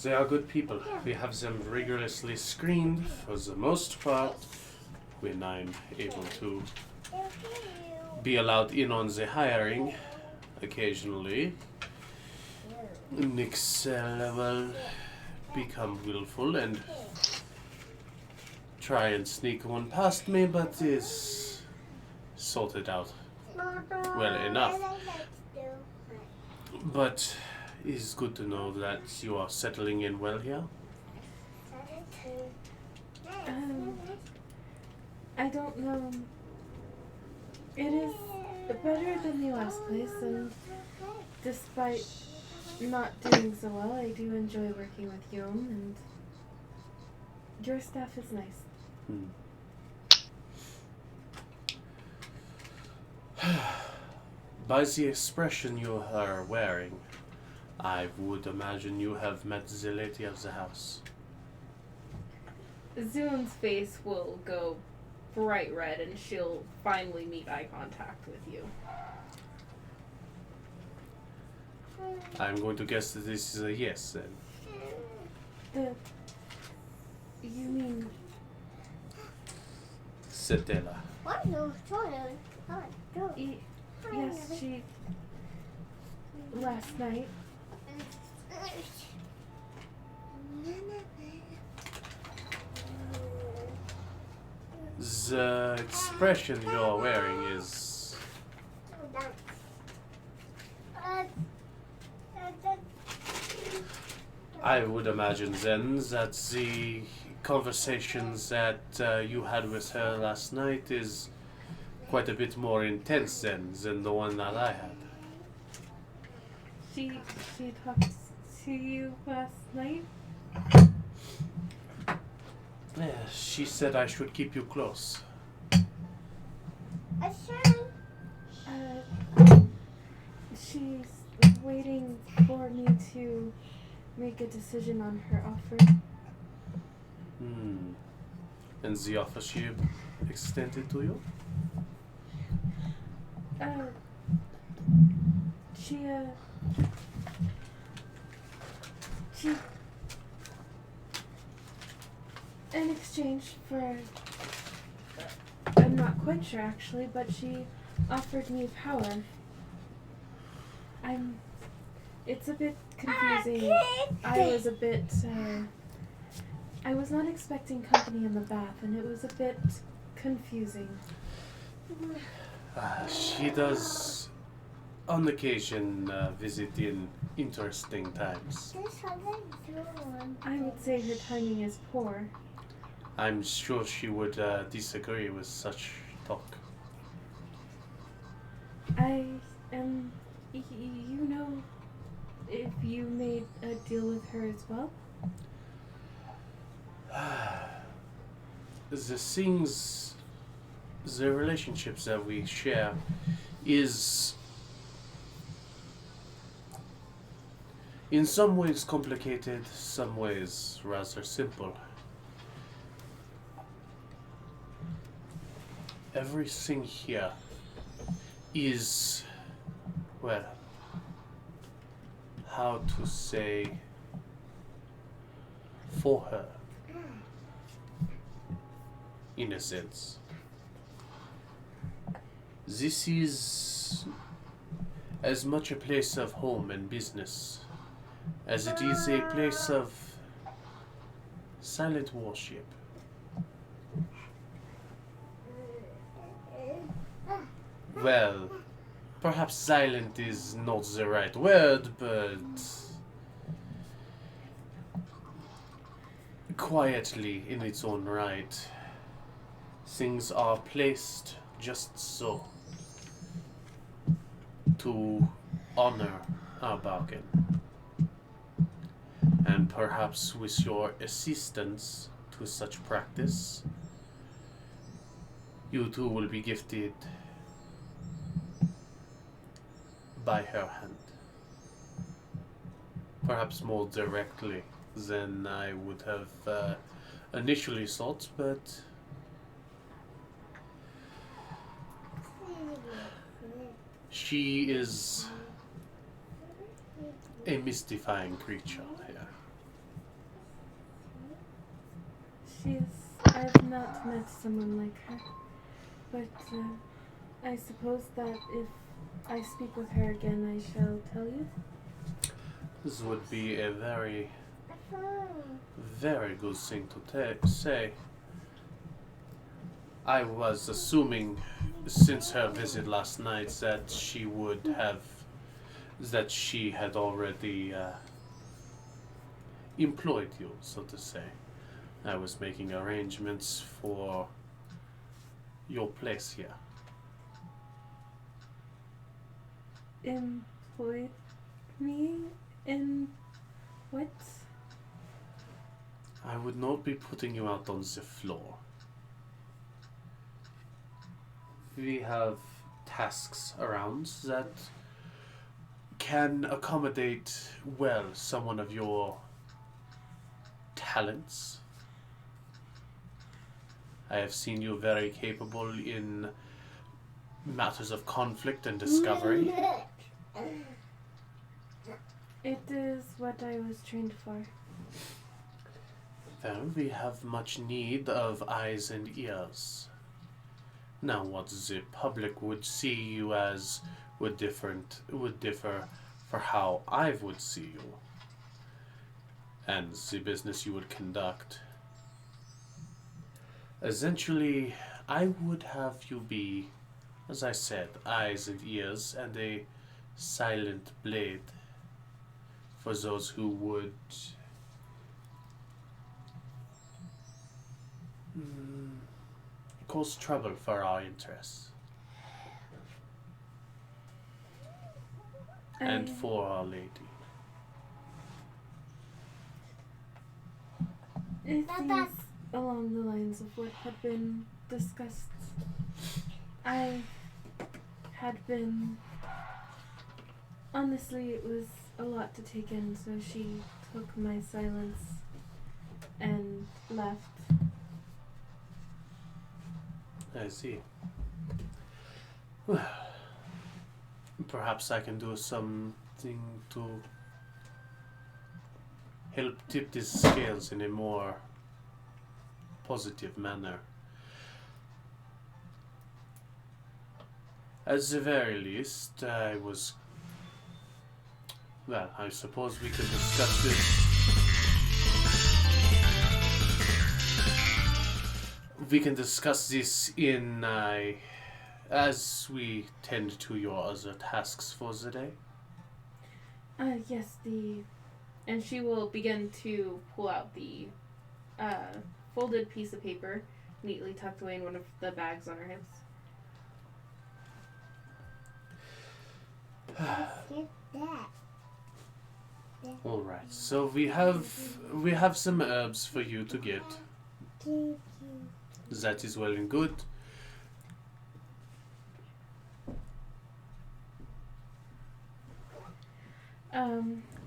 They are good people. We have them rigorously screened for the most part when I'm able to be allowed in on the hiring occasionally. Nixel will become willful and try and sneak one past me, but is sorted out well enough. But it's good to know that you are settling in well here. I don't know. It is better than the last place, and despite not doing so well. I do enjoy working with Yom, and your staff is nice. By the expression you are wearing, I would imagine you have met the lady of the house. Zoon's face will go bright red, and she'll finally meet eye contact with you. I'm going to guess that this is a yes then. You mean Setela. What no children? yes, she last night. The expression you're wearing is I would imagine then that the conversations that you had with her last night is quite a bit more intense then than the one that I had. She talked to you last night? Yeah, she said I should keep you close. She's waiting for me to make a decision on her offer. And the offer she extended to you? She in exchange for, I'm not quite sure actually, but she offered me power. It's a bit confusing. I was not expecting company in the bath, and it was a bit confusing. She does, on occasion, visit in interesting times. I would say her timing is poor. I'm sure she would disagree with such talk. You know, if you made a deal with her as well? The relationships that we share is in some ways complicated, some ways rather simple. Everything here is, well, how to say, for her, in a sense. This is as much a place of home and business as it is a place of silent worship. Well, perhaps silent is not the right word, but quietly in its own right. Things are placed just so to honor our bargain. And perhaps with your assistance to such practice, you too will be gifted by her hand. Perhaps more directly than I would have initially thought, but she is a mystifying creature here. I've not met someone like her, but I suppose that if I speak with her again, I shall tell you. This would be a very, very good thing to say. I was assuming, since her visit last night, that she had already employed you, so to say. I was making arrangements for your place here. Employed me? And what? I would not be putting you out on the floor. We have tasks around that can accommodate well someone of your talents. I have seen you very capable in matters of conflict and discovery. It is what I was trained for. Well, we have much need of eyes and ears. Now, what the public would see you as would differ for how I would see you, and the business you would conduct. Essentially, I would have you be, as I said, eyes and ears and a silent blade for those who would cause trouble for our interests and for Our Lady. It seems along the lines of what had been discussed. I had been... Honestly, it was a lot to take in, so she took my silence and left. I see. Well, perhaps I can do something to help tip these scales in a more positive manner. At the very least, I suppose we can discuss this. We can discuss this in as we tend to your other tasks for the day. Yes, and she will begin to pull out the folded piece of paper, neatly tucked away in one of the bags on her hips. All right. So we have some herbs for you to get. That is well and good.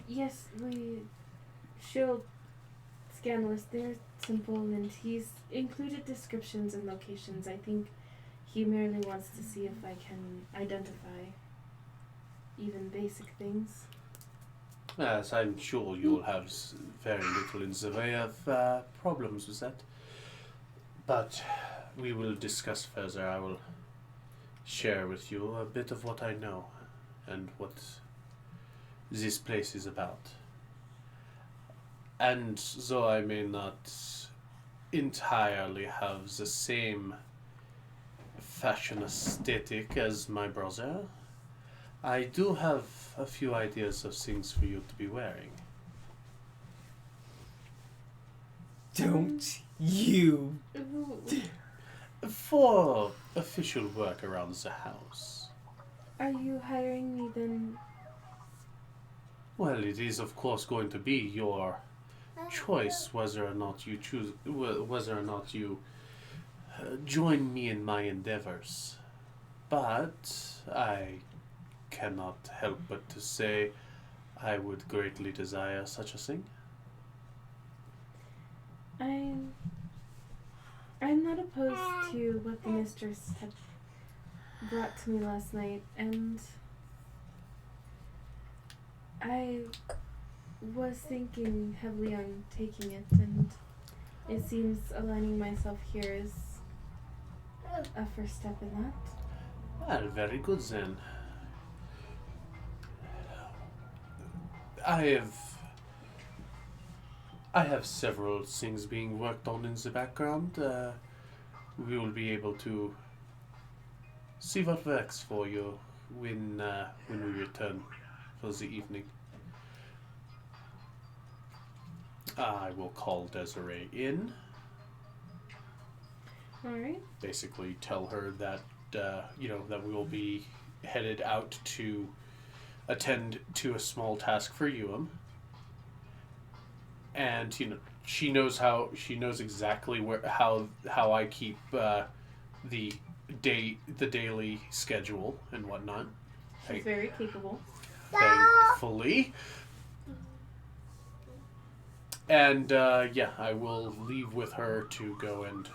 Yes, she'll scan the list. They're simple, and he's included descriptions and locations. I think he merely wants to see if I can identify even basic things. Yes, I'm sure you'll have very little in the way of problems with that. But we will discuss further. I will share with you a bit of what I know and what this place is about. And though I may not entirely have the same fashion aesthetic as my brother, I do have a few ideas of things for you to be wearing. Don't you? Ooh. For official work around the house. Are you hiring me then? Well, it is of course going to be your choice whether or not you join me in my endeavors. But I cannot help but to say I would greatly desire such a thing. I'm not opposed to what the mistress had brought to me last night, and I was thinking heavily on taking it, and it seems aligning myself here is a first step in that. Well, very good then. I have several things being worked on in the background. We will be able to see what works for you when we return for the evening. I will call Desiree in. All right. Basically, tell her that that we will be headed out to attend to a small task for Yuum. And she knows exactly how I keep the daily schedule and whatnot. She's very capable. Thankfully. And I will leave with her to go and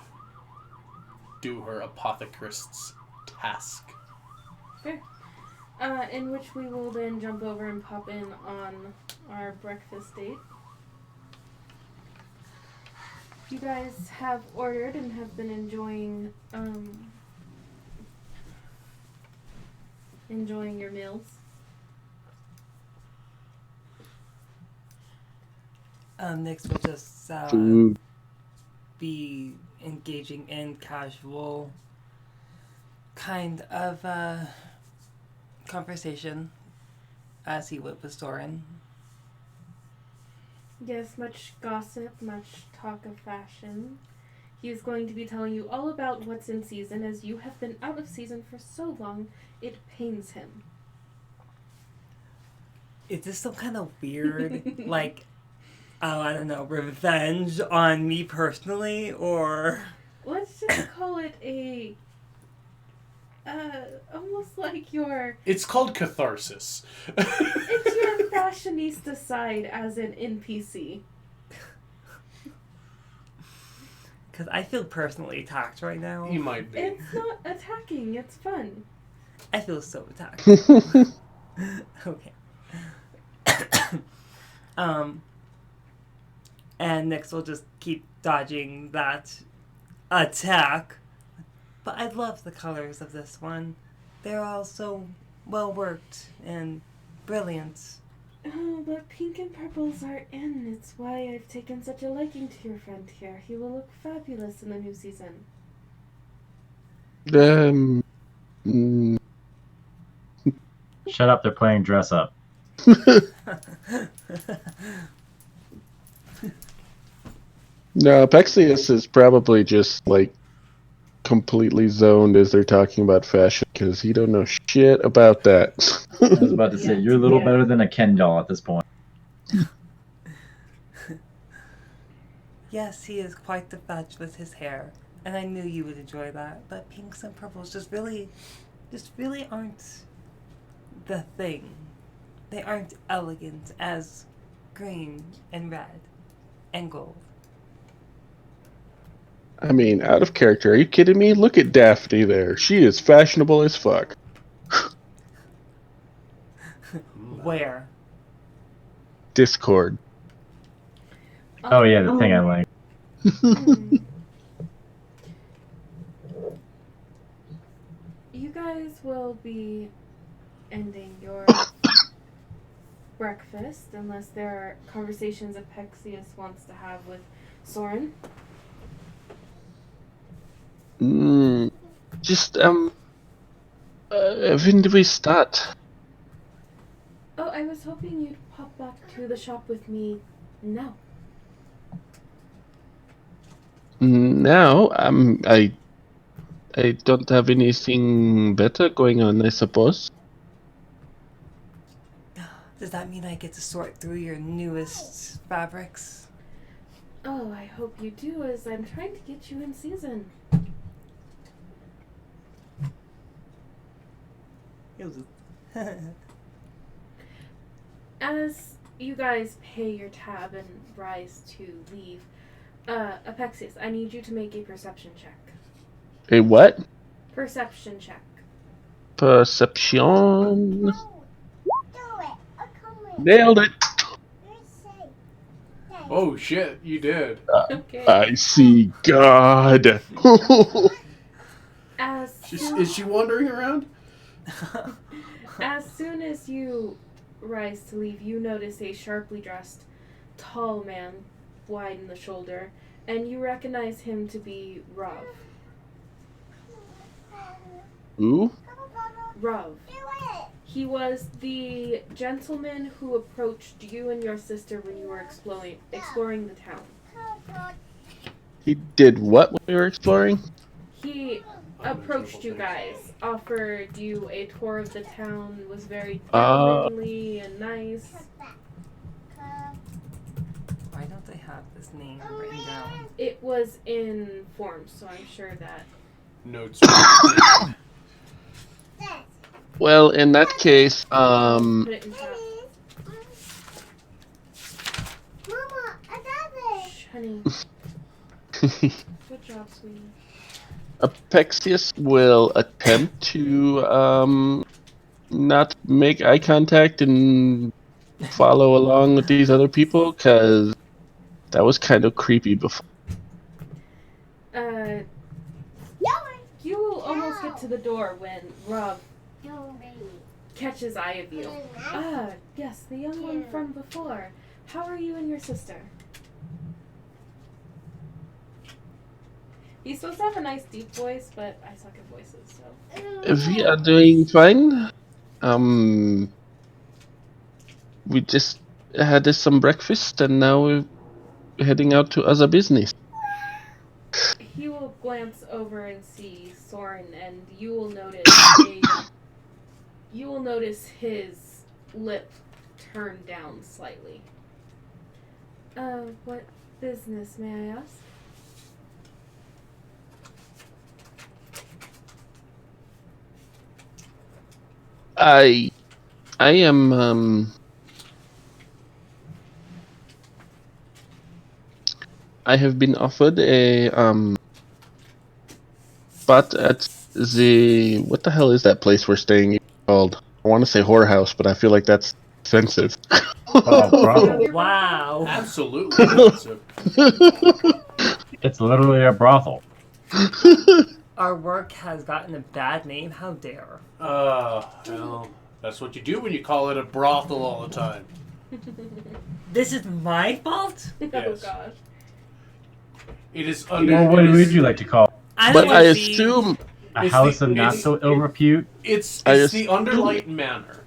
do her apothecarist's task. Fair. In which we will then jump over and pop in on our breakfast date. You guys have ordered and have been enjoying your meals. Next we'll just Food. be engaging in casual kind of conversation as he would with Soren. Yes, much gossip, much talk of fashion. He is going to be telling you all about what's in season, as you have been out of season for so long, it pains him. Is this some kind of weird, like, oh, I don't know, revenge on me personally, or... Let's just call it almost like It's called catharsis. it's your fashionista side as an NPC. Because I feel personally attacked right now. You might be. It's not attacking, it's fun. I feel so attacked. Okay. And next we'll just keep dodging that attack. But I love the colors of this one. They're all so well worked and brilliant. Oh, but pink and purples are in. It's why I've taken such a liking to your friend here. He will look fabulous in the new season. Mm, Shut up, they're playing dress up. no, Pexius is probably just like completely zoned as they're talking about fashion because he don't know shit about that. I was about to say, you're a little better than a Ken doll at this point. Yes, he is quite the fetch with his hair. And I knew you would enjoy that. But pinks and purples just really aren't the thing. They aren't elegant as green and red and gold. I mean, out of character. Are you kidding me? Look at Daphne there. She is fashionable as fuck. Where? Discord. Oh yeah, the thing I like. You guys will be ending your breakfast unless there are conversations Apexius wants to have with Soren. Just, when do we start? Oh, I was hoping you'd pop back to the shop with me now. Now, I don't have anything better going on, I suppose. Does that mean I get to sort through your newest fabrics? Oh, I hope you do, as I'm trying to get you in season. As you guys pay your tab and rise to leave, Apexius, I need you to make a perception check. A what? Perception check. Perception. Do it. I'll come with. Nailed it. You're safe. Oh shit, you did. Okay. I see God. Is she wandering around? As soon as you rise to leave, you notice a sharply dressed, tall man, wide in the shoulder, and you recognize him to be Rav. Ooh. Rav. Do it. He was the gentleman who approached you and your sister when you were exploring the town. He did what when we were exploring? He approached you guys, offered you a tour of the town, was very Uh, gentlemanly and nice. Why don't they have this name written down? It was in form, so I'm sure that. Notes. well, in that case, Put it in chat. Mama, I got it. Shh, honey. Good job, sweetie. Apexius will attempt to not make eye contact and follow along with these other people, because that was kind of creepy before. You will almost get to the door when Rob catches eye of you. Ah, yes, the young one from before. How are you and your sister? He's supposed to have a nice deep voice, but I suck at voices, so. We are doing fine. We just had some breakfast, and now we're heading out to other business. He will glance over and see Soren, and you will notice his lip turn down slightly. What business, may I ask? I am I have been offered a spot at the, what the hell is that place we're staying called? I want to say whorehouse, but I feel like that's offensive. Brothel. Wow. Absolutely offensive. It's literally a brothel. Our work has gotten a bad name. How dare? Well, that's what you do when you call it a brothel all the time. This is my fault? Oh Yes. gosh. It is under. Well, what it would is- you like to call it? I But don't I want to be... assume A It's house the- of not it's- so ill repute? It's I the Underlight Manor.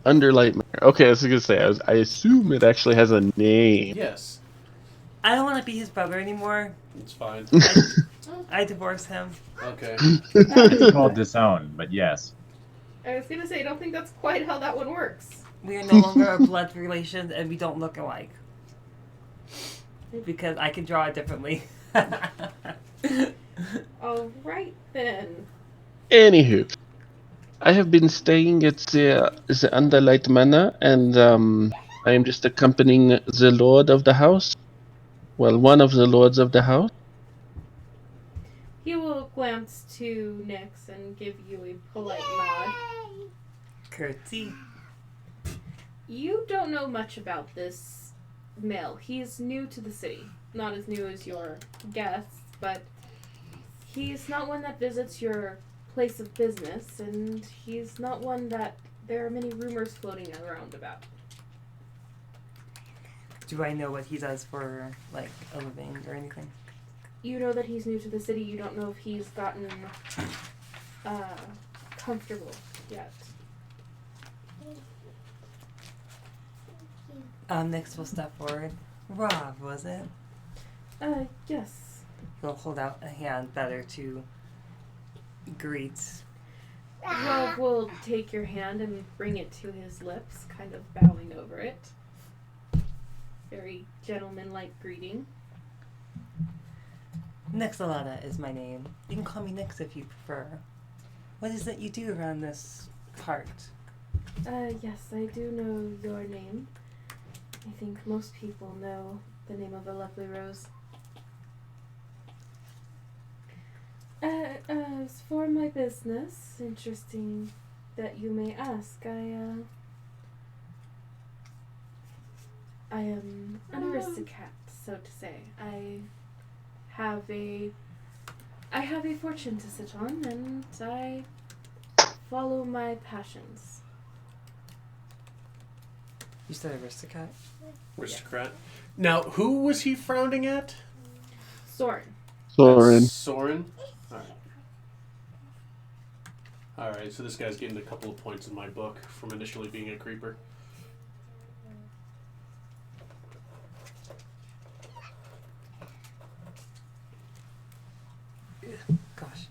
Underlight Manor. Okay, I was gonna say I assume it actually has a name. Yes, I don't want to be his brother anymore. it's fine. I divorced him. Okay. It's called disown, but yes. I was gonna say, I don't think that's quite how that one works. We are no longer a blood relation, and we don't look alike. Because I can draw it differently. Alright then. Anywho, I have been staying at the Underlight Manor, and I am just accompanying the lord of the house. Well, one of the lords of the house. He will glance to Nyx and give you a polite nod. Curtsy. You don't know much about this male. He's new to the city. Not as new as your guests, but he's not one that visits your place of business, and he's not one that there are many rumors floating around about. Do I know what he does for, like, a living or anything? You know that he's new to the city. You don't know if he's gotten comfortable yet. Next we'll step forward. Rob, was it? Yes. He'll hold out a hand better to greet. Rob will take your hand and bring it to his lips, kind of bowing over it. Very gentlemanlike greeting. Nixalana is my name. You can call me Nix if you prefer. What is it you do around this part? Yes, I do know your name. I think most people know the name of a lovely rose. As for my business, interesting that you may ask. I am an aristocrat, so to say. I have a fortune to sit on, and I follow my passions. You said aristocrat? Aristocrat. Now, who was he frowning at? Soren. Soren. That's Soren. Alright. Alright, so this guy's getting a couple of points in my book from initially being a creeper. Gosh.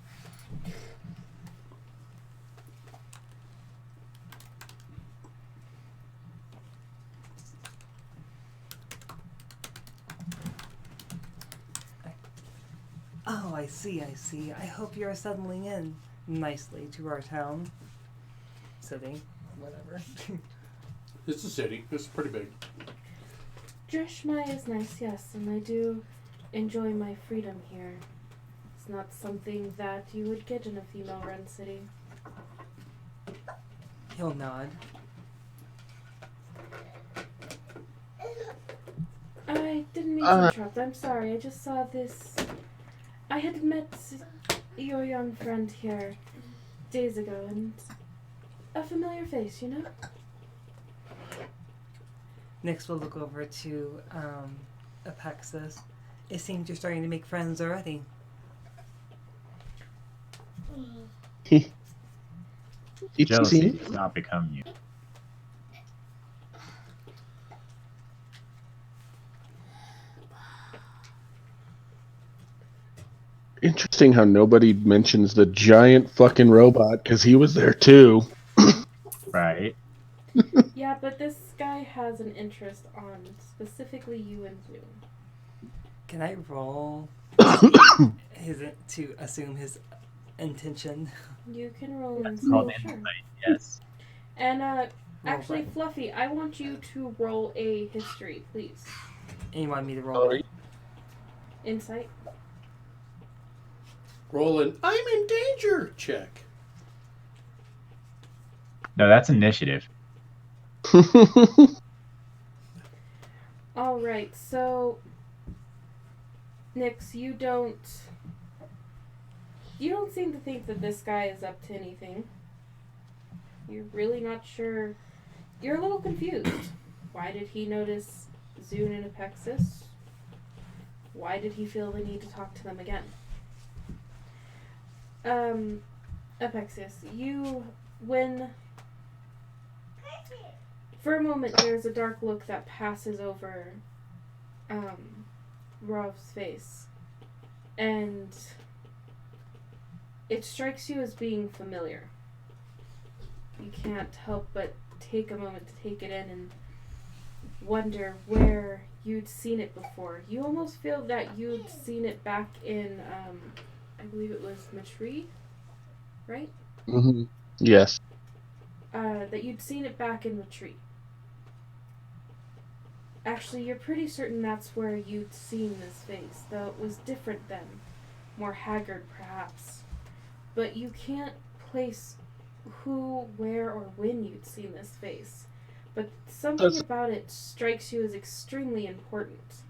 Oh, I see, I see. I hope you're settling in nicely to our town. City. Whatever. It's a city. It's pretty big. Dreishimih is nice, yes, and I do enjoy my freedom here. It's not something that you would get in a female-run city. He'll nod. I didn't mean to interrupt. I'm sorry. I just saw this. I had met your young friend here days ago, and a familiar face, you know? Next, we'll look over to Apexis. It seems you're starting to make friends already. Jealousy does not become you. Interesting how nobody mentions the giant fucking robot because he was there too. Right. Yeah, but this guy has an interest on specifically you and Zoom. Can I roll to assume his intention? You can roll in Called school, sure. insight, yes. And actually, right. Fluffy, I want you to roll a history, please. And you want me to roll? Insight. Roll an I'm in danger check. No, that's initiative. All right, so Nix, you don't seem to think that this guy is up to anything. You're really not sure. You're a little confused. Why did he notice Zune and Apexis? Why did he feel the need to talk to them again? Apexis, for a moment there's a dark look that passes over Rov's face, and it strikes you as being familiar. You can't help but take a moment to take it in and wonder where you'd seen it before. You almost feel that you'd seen it back in, I believe it was Matri, right? Mm-hmm. Yes. That you'd seen it back in Matri. Actually, you're pretty certain that's where you'd seen this face, though it was different then. More haggard, perhaps. But you can't place who, where, or when you'd seen this face. But something about it strikes you as extremely important.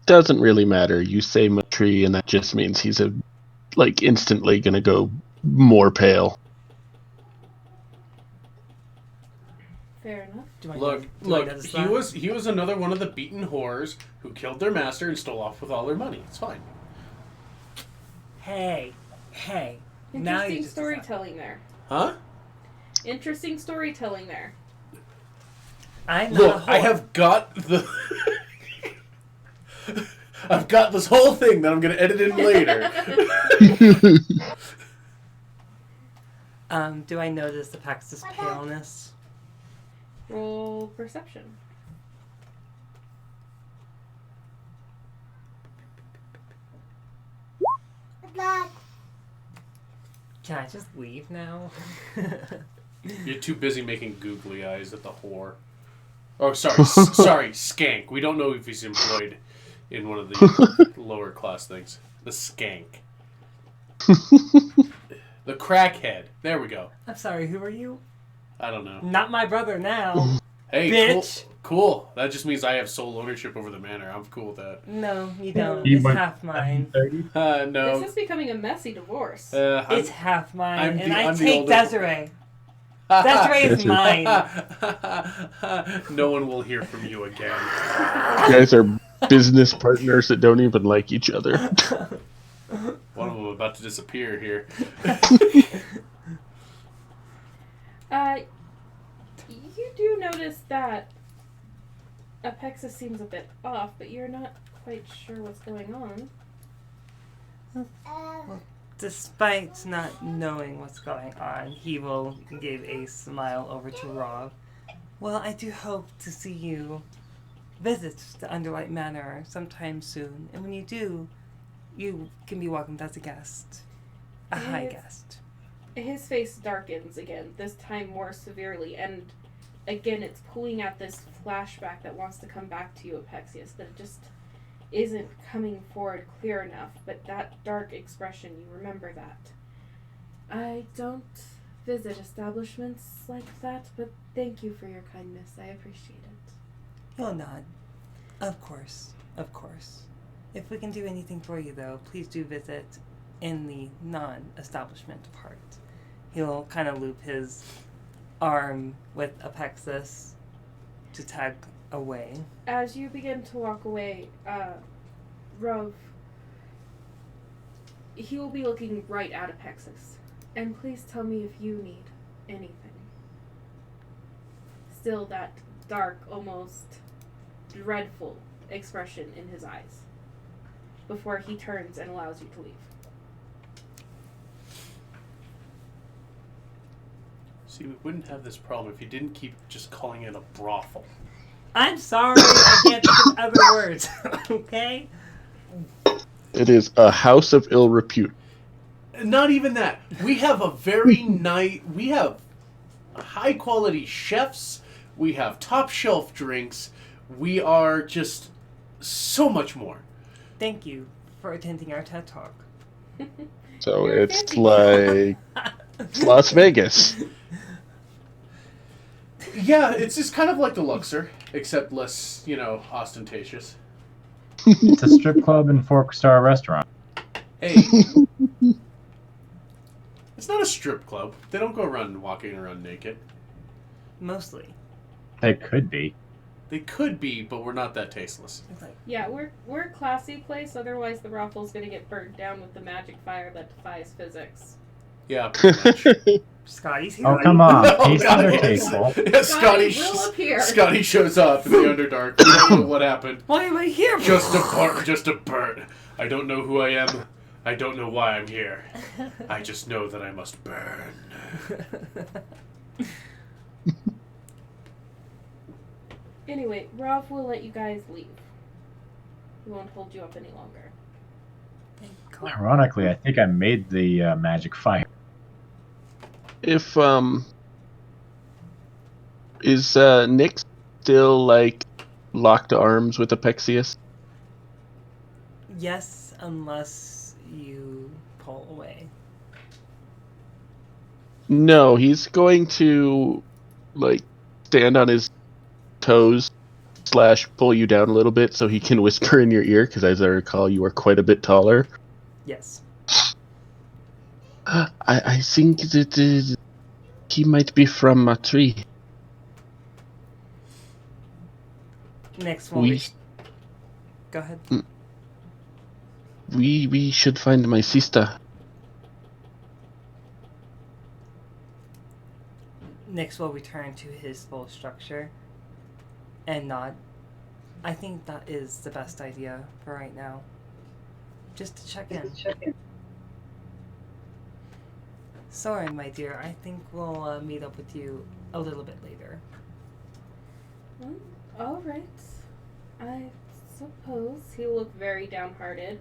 Doesn't really matter. You say Matri, and that just means he's instantly gonna go more pale. Fair enough. Look. He was another one of the beaten whores who killed their master and stole off with all their money. It's fine. Hey. Now you Interesting just storytelling there. Huh? Interesting storytelling there. I'm not Look, a I whore. have got the. I've got this whole thing that I'm going to edit in later. Do I notice Apexis' paleness? Roll perception. Dad. Can I just leave now? You're too busy making googly eyes at the whore. Oh, sorry, skank. We don't know if he's employed in one of the lower class things. The skank. The crackhead. There we go. I'm sorry, who are you? I don't know. Not my brother now. Hey, Bitch. Cool. That just means I have sole ownership over the manor. I'm cool with that. No, you don't. You It's went half mine. No. This is becoming a messy divorce. It's half mine, and I I'm the take older- Desiree. Desiree is mine. No one will hear from you again. You guys are business partners that don't even like each other. One of them about to disappear here. You do notice that Apexis seems a bit off, but you're not quite sure what's going on. Despite not knowing what's going on, he will give a smile over to Rob. Well, I do hope to see you visit the Underlight Manor sometime soon. And when you do, you can be welcomed as a guest. A high Yes. guest. His face darkens again, this time more severely, and again it's pulling at this flashback that wants to come back to you, Apexius, that it just isn't coming forward clear enough. But that dark expression, you remember that. I don't visit establishments like that, but thank you for your kindness. I appreciate it. He'll nod. Of course. Of course. If we can do anything for you, though, please do visit in the non-establishment part. He'll kind of loop his arm with Apexis to tag away. As you begin to walk away, Rov, he will be looking right at Apexis. And please tell me if you need anything. Still that dark, almost dreadful expression in his eyes before he turns and allows you to leave. See, we wouldn't have this problem if you didn't keep just calling it a brothel. I'm sorry, I can't think of other words. Okay? It is a house of ill repute. Not even that. We have a very nice. We have high quality chefs. We have top shelf drinks. We are just so much more. Thank you for attending our TED Talk. So You're it's fancy. like it's Las Vegas. Yeah, it's just kind of like the Luxor, except less, ostentatious. It's a strip club and 4-star restaurant. Hey. It's not a strip club. They don't go around walking around naked. Mostly. It could be. They could be, but we're not that tasteless. It's like, Yeah, we're a classy place, otherwise the roffel's gonna get burnt down with the magic fire that defies physics. Yeah, pretty much. Scotty's here. Oh, come on. No, Pacings God, are yes. tasteful. Yeah, Scotty, will appear. Scotty shows up in the Underdark. We don't know what happened. Why am I here? Just a bird. I don't know who I am. I don't know why I'm here. I just know that I must burn. Anyway, Rov will let you guys leave. He won't hold you up any longer. Thank God. Ironically, I think I made the magic fire. If is Nick still like locked arms with Apexius? Yes, unless you pull away. No, he's going to like stand on his toes / pull you down a little bit so he can whisper in your ear, because as I recall you are quite a bit taller. Yes. I think that he might be from a tree. Next one. We Go ahead. we should find my sister. Next we'll return to his full structure and nod. I think that is the best idea for right now. Just to check in. Soren, my dear, I think we'll meet up with you a little bit later. Well, alright. I suppose he'll look very downhearted.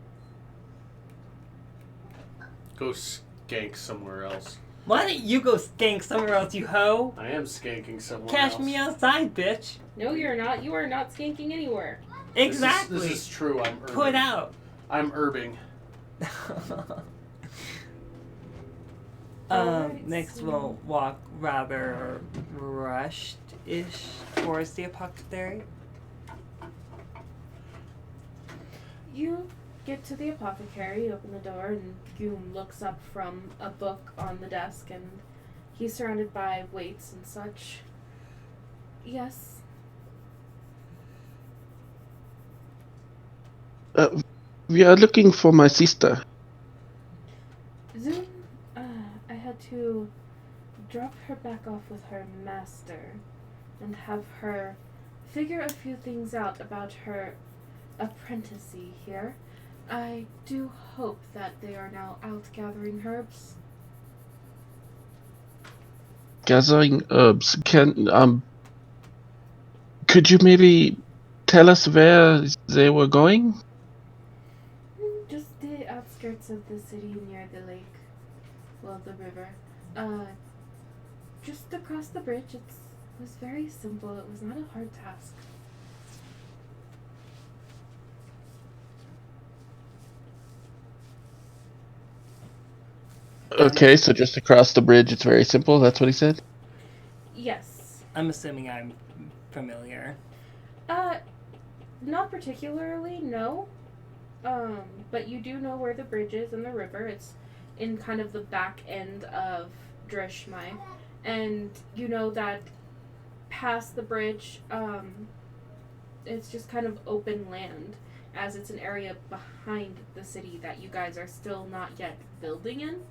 Go skank somewhere else. Why don't you go skank somewhere else, you hoe? I am skanking somewhere Catch else. me outside, bitch. No, you're not. You are not skanking anywhere. Exactly. This is true. I'm herbing. Put out. I'm herbing. Alright, Next so- we'll walk rather rushed-ish towards the apothecary. You get to the apothecary, open the door, and Goom looks up from a book on the desk, and he's surrounded by weights and such. Yes. We are looking for my sister. Zoom, I had to drop her back off with her master and have her figure a few things out about her apprenticey here. I do hope that they are now out gathering herbs. Gathering herbs. Could you maybe tell us where they were going? Just the outskirts of the city near the lake. Well, the river. Just across the bridge. It was very simple. It was not a hard task. Okay, so just across the bridge, it's very simple. That's what he said? Yes. I'm assuming I'm familiar. Not particularly, no. But you do know where the bridge is in the river. It's in kind of the back end of Dreishimih. And you know that past the bridge, it's just kind of open land, as it's an area behind the city that you guys are still not yet building in.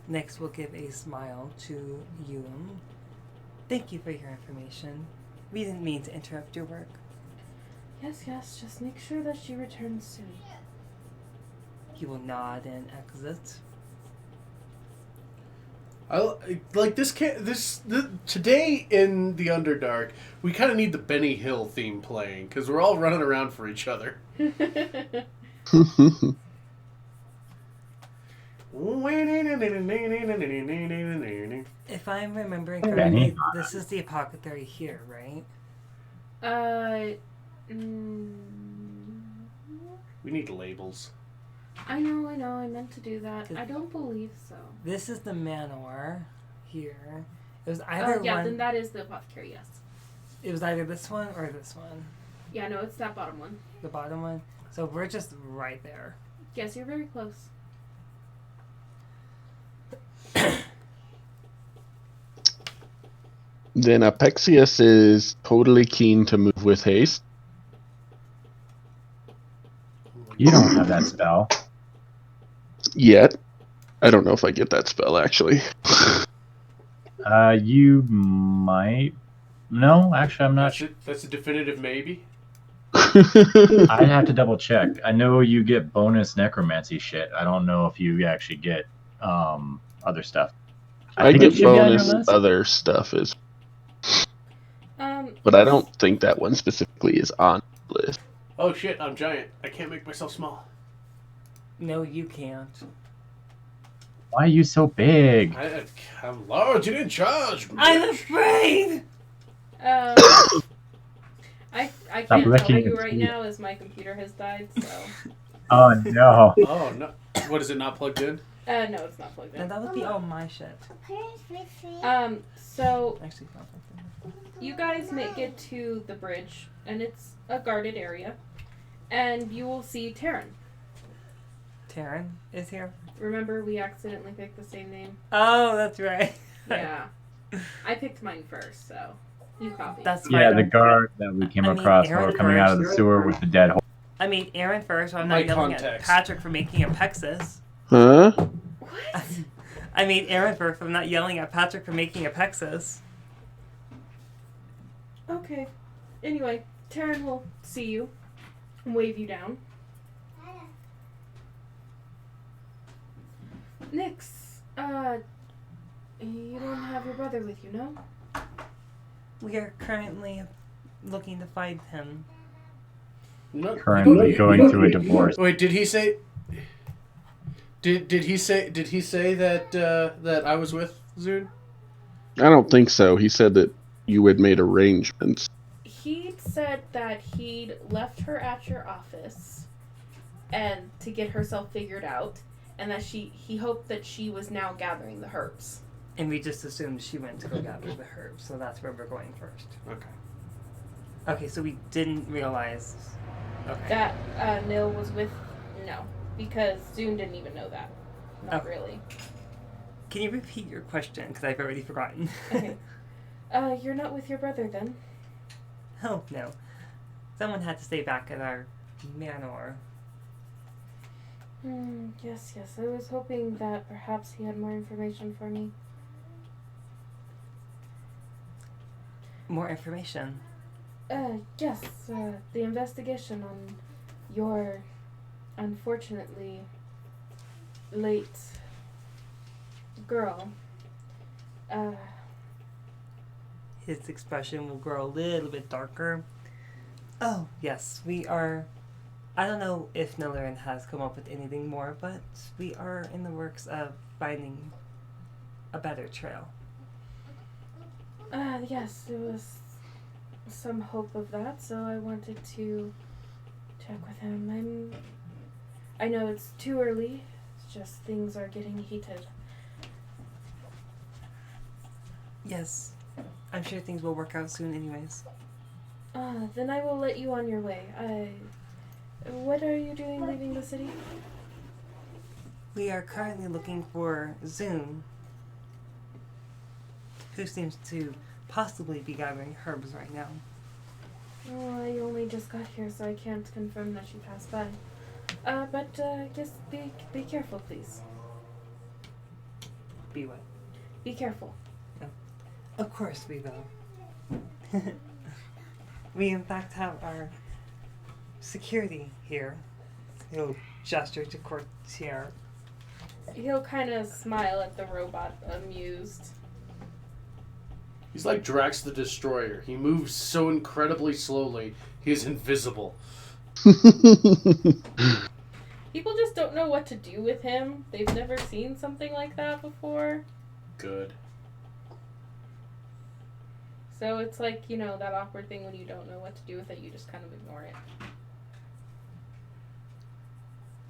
Next, we'll give a smile to Ewan. Thank you for your information. We didn't mean to interrupt your work. Yes, just make sure that she returns soon. He will nod and exit. Today in the Underdark, we kind of need the Benny Hill theme playing because we're all running around for each other. If I'm remembering correctly, this is the apothecary here, right? We need labels. I know, I meant to do that. I don't believe so. This is the manor here. It was either yeah, one. then that is the apothecary, yes. It was either this one or this one. Yeah, no, it's that bottom one. The bottom one. So we're just right there. Yes, you're very close. Then Apexius is totally keen to move with haste. You don't have that spell. Yet. I don't know if I get that spell, actually. You might. No, actually, I'm not sure. That's a definitive maybe. I'd have to double check. I know you get bonus necromancy shit. I don't know if you actually get other stuff. I think it get should be on your bonus list. other stuff is, but I don't think that one specifically is on the list. Oh shit, I'm giant. I can't make myself small. No, you can't. Why are you so big? I'm large and in charge. I'm afraid! I can't tell licking you your right teeth. now as my computer has died, so... Oh no. Oh no. What, is it not plugged in? no, it's not plugged Then in. that would be all my shit. So Actually, it's not like that. you guys may get to the bridge, and it's a guarded area, and you will see Taryn. Taryn is here. Remember, we accidentally picked the same name? Oh, that's right. Yeah. I picked mine first, so you copied. That's Yeah, fine. the guard that we came I mean, across while Aaron we're coming out of the first. sewer with the dead horse. I mean, Aaron first, so I'm My not yelling at context. Patrick for making a Pexis. Huh? What? I mean, Aaron first, I'm not yelling at Patrick for making a Pexis. Okay. Anyway, Taryn will see you and wave you down. Nix, you don't have your brother with you, no? We are currently looking to find him. No. Currently going through a divorce. Wait, did he say? Did he say that that I was with Zune? I don't think so. He said that you had made arrangements. He said that he'd left her at your office and to get herself figured out, and that he hoped that she was now gathering the herbs. And we just assumed she went to go gather the herbs, so that's where we're going first. Okay. Okay, so we didn't realize. Okay. That Nil was with... No, because Zoom didn't even know that. Not Oh. really. Can you repeat your question? Because I've already forgotten. Okay. You're not with your brother then? Oh, no. Someone had to stay back at our manor. Yes. I was hoping that perhaps he had more information for me. More information. Yes. The investigation on your unfortunately late girl. his expression will grow a little bit darker. Oh, yes, we are. I don't know if Nillerin has come up with anything more, but we are in the works of finding a better trail. Yes, there was some hope of that, so I wanted to check with him. I know it's too early, it's just things are getting heated. Yes, I'm sure things will work out soon anyways. Then I will let you on your way. What are you doing leaving the city? We are currently looking for Zoom, who seems to possibly be gathering herbs right now. Oh, I only just got here, so I can't confirm that she passed by. But just be careful, please. Be what? Be careful. Of course we will. We in fact have our security here. He'll gesture to Courtier. He'll kind of smile at the robot, amused. He's like Drax the Destroyer. He moves so incredibly slowly, he is invisible. People just don't know what to do with him. They've never seen something like that before. Good. So it's like, you know, that awkward thing when you don't know what to do with it, you just kind of ignore it.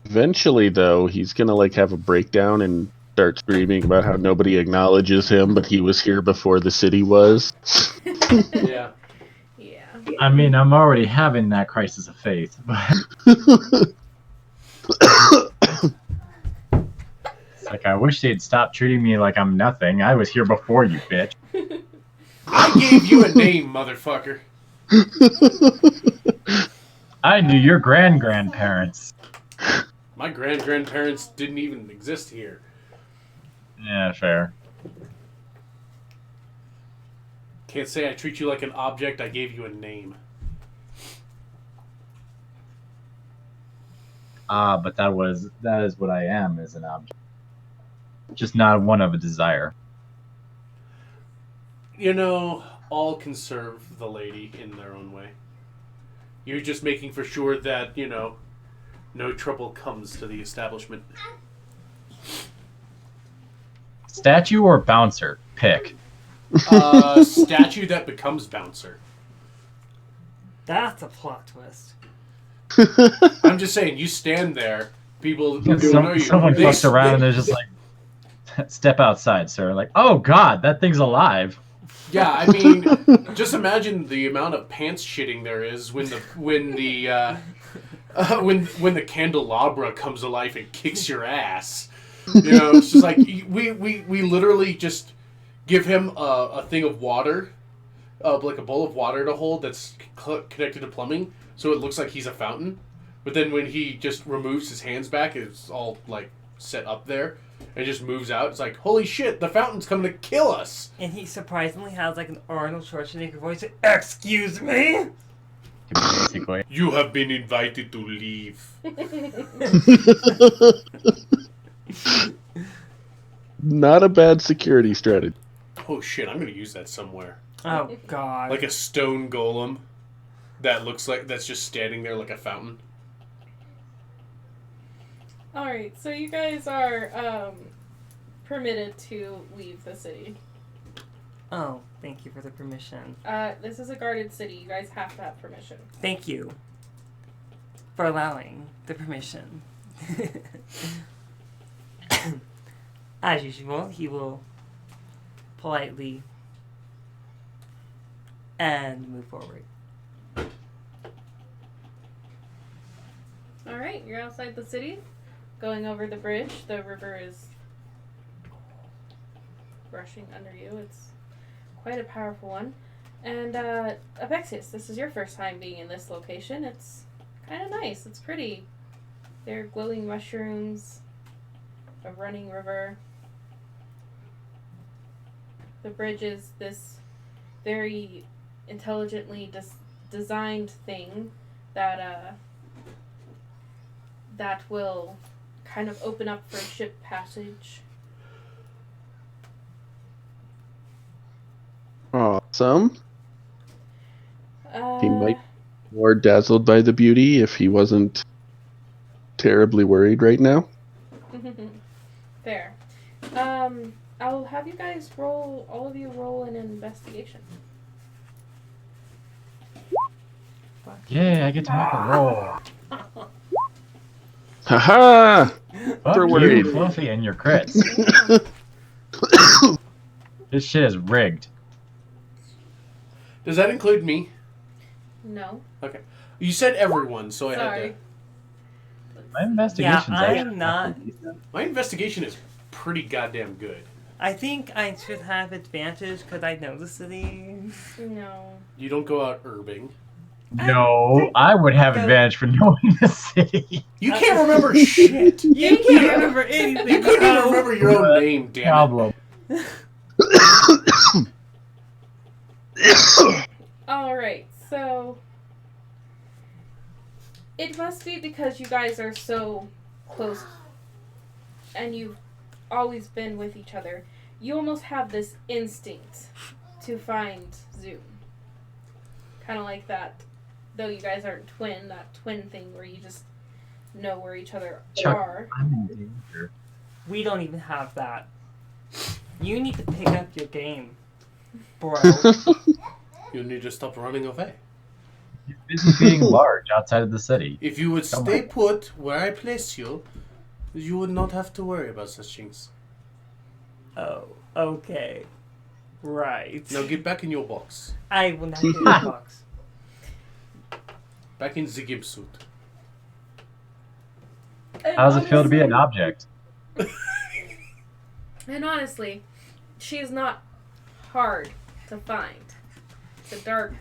Eventually, though, he's gonna like have a breakdown and start screaming about how nobody acknowledges him, but he was here before the city was. Yeah. Yeah. I mean, I'm already having that crisis of faith, but it's like I wish they'd stop treating me like I'm nothing. I was here before you, bitch. I gave you a name, motherfucker. I knew your grandparents. My grandparents didn't even exist here. Yeah, fair. Can't say I treat you like an object. I gave you a name. But that is what I am as an object. Just not one of a desire. You know, all can serve the lady in their own way. You're just making for sure that, you know, no trouble comes to the establishment. Statue or bouncer? Pick. Statue that becomes bouncer. That's a plot twist. I'm just saying, you stand there, people don't know you. Someone fucks around and they're just like, step outside, sir. Like, oh god, that thing's alive. Yeah, I mean, just imagine the amount of pants shitting there is when the candelabra comes alive and kicks your ass. You know, it's just like we literally just give him a thing of water, like a bowl of water to hold that's connected to plumbing, so it looks like he's a fountain. But then when he just removes his hands back, it's all like set up there. And just moves out. It's like, holy shit, the fountain's coming to kill us. And he surprisingly has like an Arnold Schwarzenegger voice. Excuse me? Basically. You have been invited to leave. Not a bad security strategy. Oh shit, I'm gonna use that somewhere. Oh god. Like a stone golem that looks like that's just standing there like a fountain. Alright, so you guys are permitted to leave the city. Oh, thank you for the permission. This is a guarded city. You guys have to have permission. Thank you for allowing the permission. As usual, he will politely and move forward. Alright, you're outside the city. Going over the bridge. The river is rushing under you. It's quite a powerful one. And, Apexius, this is your first time being in this location. It's kind of nice. It's pretty. There are glowing mushrooms, a running river. The bridge is this very intelligently designed thing that, that will kind of open up for ship passage. Oh, Some. He Uh, might be more dazzled by the beauty if he wasn't terribly worried right now. Fair. I'll have you guys roll. All of you roll an investigation. Yeah, I get to make a roll. Haha! Fuck Super you, worried. Fluffy, and your crits. This shit is rigged. Does that include me? No. Okay. You said everyone, so I had Sorry. to. My investigation's Yeah, actually I'm not. My investigation is pretty goddamn good. I think I should have advantage because I know the city. No. You don't go out herbing. No, I would have Go- advantage for knowing the city. You can't remember shit. You can't remember anything. You couldn't even so- remember your own name, damn Problem. Alright, so. It must be because you guys are so close and you've always been with each other. You almost have this instinct to find Zoom. Kind of like that, though you guys aren't twin, that twin thing where you just know where each other Chuck. are. I'm in danger. We don't even have that. You need to pick up your game, bro. You need to stop running away. You're busy being large outside of the city. If you would Come stay on. put where I place you, you would not have to worry about such things. Oh, okay. Right. Now get back in your box. I will not get in the box. Back in the gimp suit. And How does it feel to be an honestly- object? And honestly, she is not hard to find. It's a dark,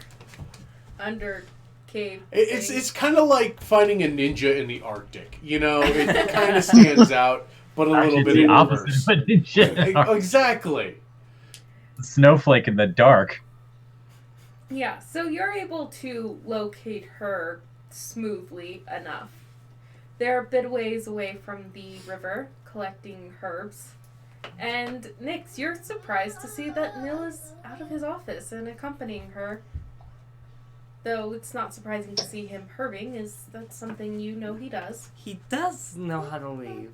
under cave. It's kind of like finding a ninja in the Arctic. You know, it kind of stands out, but a Actually, little it's bit the in opposite reverse. of a ninja. Exactly. Snowflake in the dark. Yeah, so you're able to locate her smoothly enough. They're a bit ways away from the river, collecting herbs. And Nix, you're surprised to see that Nil is out of his office and accompanying her. Though it's not surprising to see him herbing, is that something you know he does. He does know how to leave.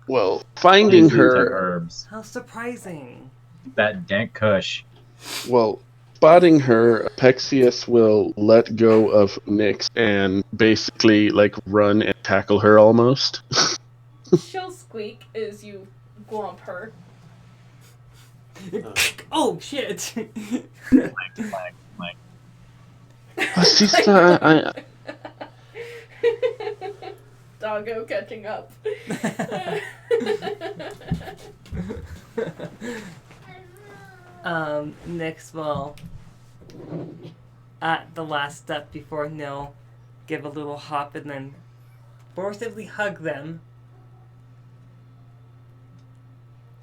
Well, finding These are her, herbs. How surprising. That dank kush. well, spotting her, Pexius will let go of Nyx and basically like run and tackle her almost. She'll squeak as you glomp her. Oh shit! Flank, flank, flank. Doggo catching up. Next will, at the last step before Nil, give a little hop and then forcibly hug them.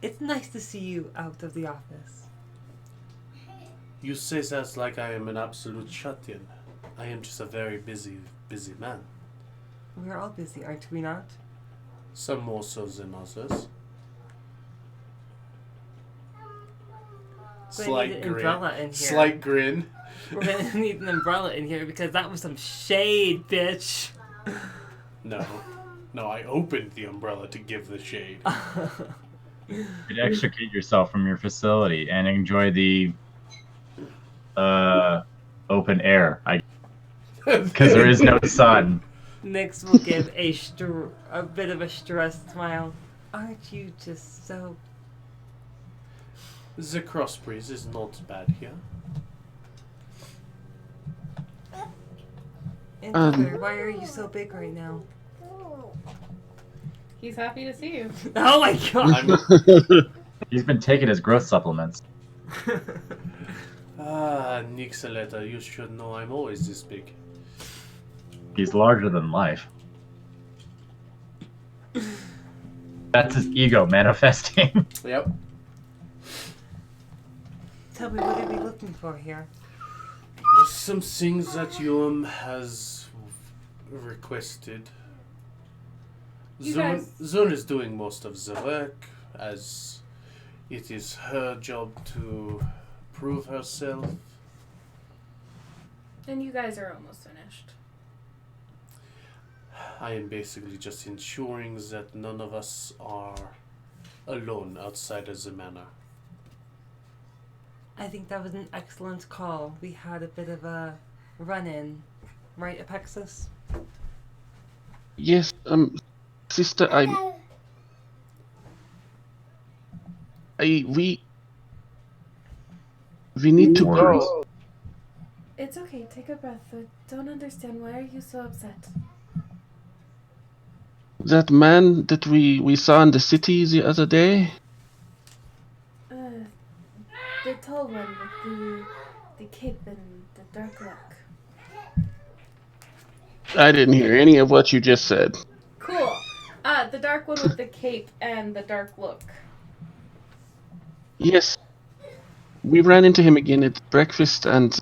It's nice to see you out of the office. You say that like I am an absolute shut-in. I am just a very busy man. We're all busy, aren't we not? Some more so than others. We're gonna Slight need an grin. umbrella in here. Slight grin. We're gonna need an umbrella in here because that was some shade, bitch. No. No, I opened the umbrella to give the shade. You could extricate yourself from your facility and enjoy the open air. Because there is no sun. Nyx will give a bit of a stressed smile. Aren't you just so... The cross breeze is not bad here. And brother, why are you so big right now? He's happy to see you. Oh my god! I'm He's been taking his growth supplements. Nixaleta, you should know I'm always this big. He's larger than life. That's his ego manifesting. Yep. Tell me, what are we looking for here? Just some things that Yum has requested. You Zun, guys- Zun is doing most of the work, as it is her job to prove herself. And you guys are almost finished. I am basically just ensuring that none of us are alone outside of the manor. I think that was an excellent call. We had a bit of a run-in, right, Apexis? Yes, sister, we need to go. It's okay, take a breath. I don't understand. Why are you so upset? That man that we saw in the city the other day, The tall one with the cape and the dark look. I didn't hear any of what you just said. Cool. The dark one with the cape and the dark look. Yes, we ran into him again at breakfast, and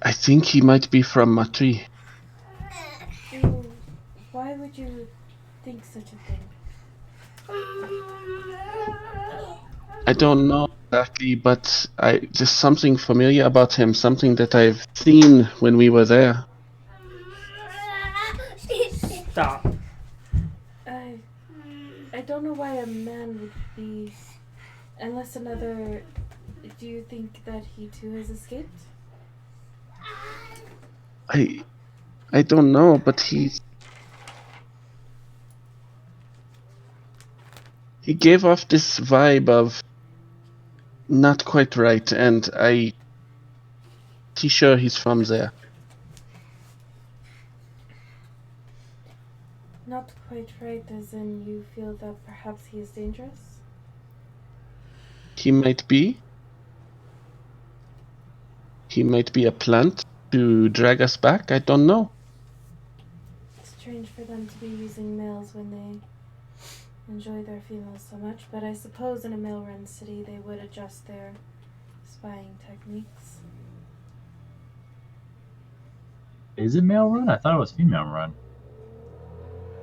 I think he might be from Matri. Ew, why would you think such a thing? I don't know exactly, but there's something familiar about him, something that I've seen when we were there. Stop. I don't know why a man would be, unless another. Do you think that he too has escaped? I don't know, but he gave off this vibe of not quite right, and I'm pretty sure he's from there. Not quite right, as in you feel that perhaps he is dangerous? He might be. He might be a plant to drag us back. I don't know. It's strange for them to be using males when they enjoy their females so much, but I suppose in a male-run city they would adjust their spying techniques. Is it male run? I thought it was female run.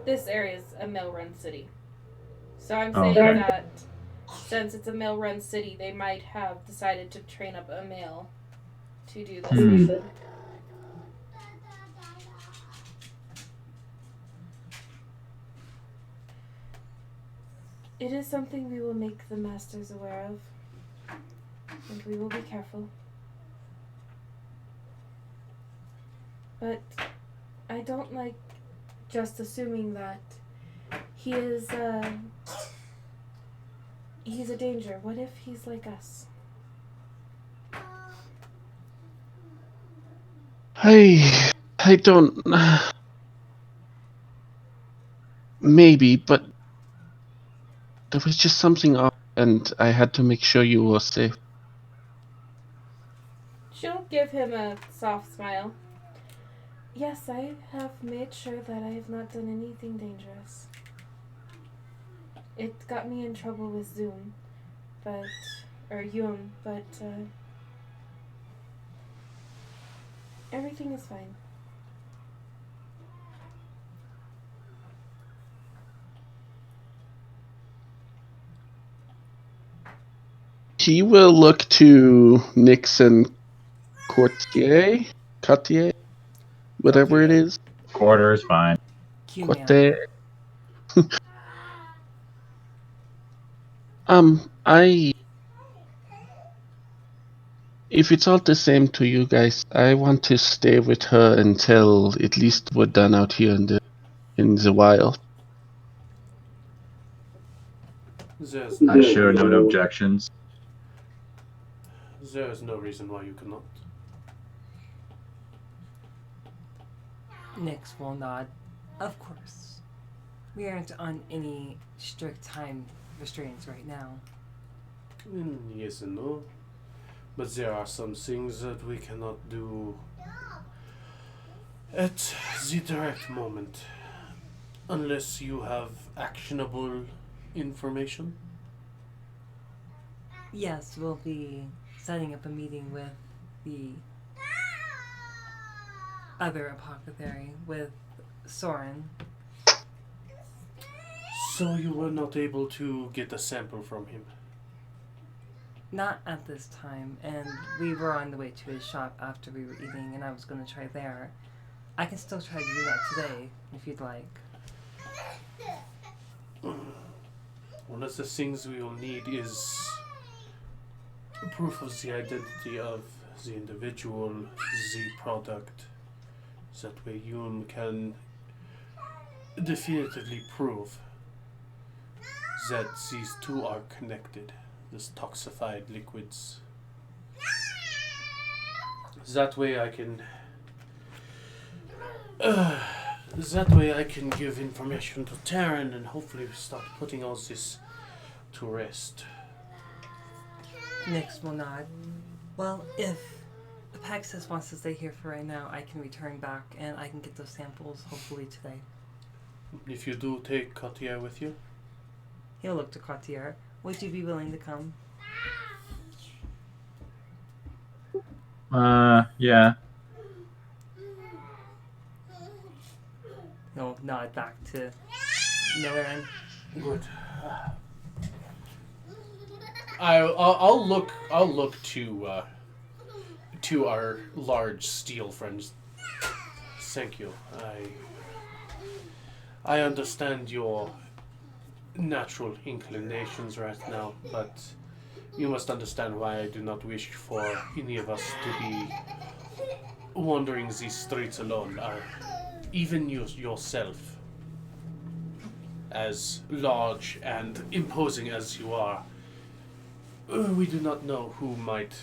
This area is a male-run city. So I'm Oh, saying okay. that since it's a male-run city, they might have decided to train up a male to do this mission. It is something we will make the masters aware of, and we will be careful. But I don't like just assuming that he is, he's a danger. What if he's like us? I don't. Maybe, but there was just something off, and I had to make sure you were safe. She'll give him a soft smile. Yes, I have made sure that I have not done anything dangerous. It got me in trouble with Zoom, but everything is fine. He will look to Nixon Cartier, whatever it is. Quarter is fine. Q-man. Corte. If it's all the same to you guys, I want to stay with her until at least we're done out here in the wild. I show no objections. There is no reason why you cannot. Nyx will nod. Of course. We aren't on any strict time restraints right now. Yes and no. But there are some things that we cannot do at the direct moment. Unless you have actionable information. Yes, we'll be setting up a meeting with the other apothecary, with Soren. So you were not able to get a sample from him? Not at this time, and we were on the way to his shop after we were eating, and I was going to try there. I can still try to do that today, if you'd like. One of the things we will need is proof of the identity of the individual, the product. That way you can definitively prove that these two are connected, these toxified liquids. That way I can give information to Taryn and hopefully start putting all this to rest. Nix will nod. Well, if Apaxis wants to stay here for right now, I can return back and I can get those samples hopefully today. If you do take Cartier with you, He'll look to Cartier. Would you be willing to come? Yeah. He'll nod back to Miller. good. I'll look to our large steel friends. Thank you. I understand your natural inclinations right now, but you must understand why I do not wish for any of us to be wandering these streets alone. Even yourself, as large and imposing as you are, we do not know who might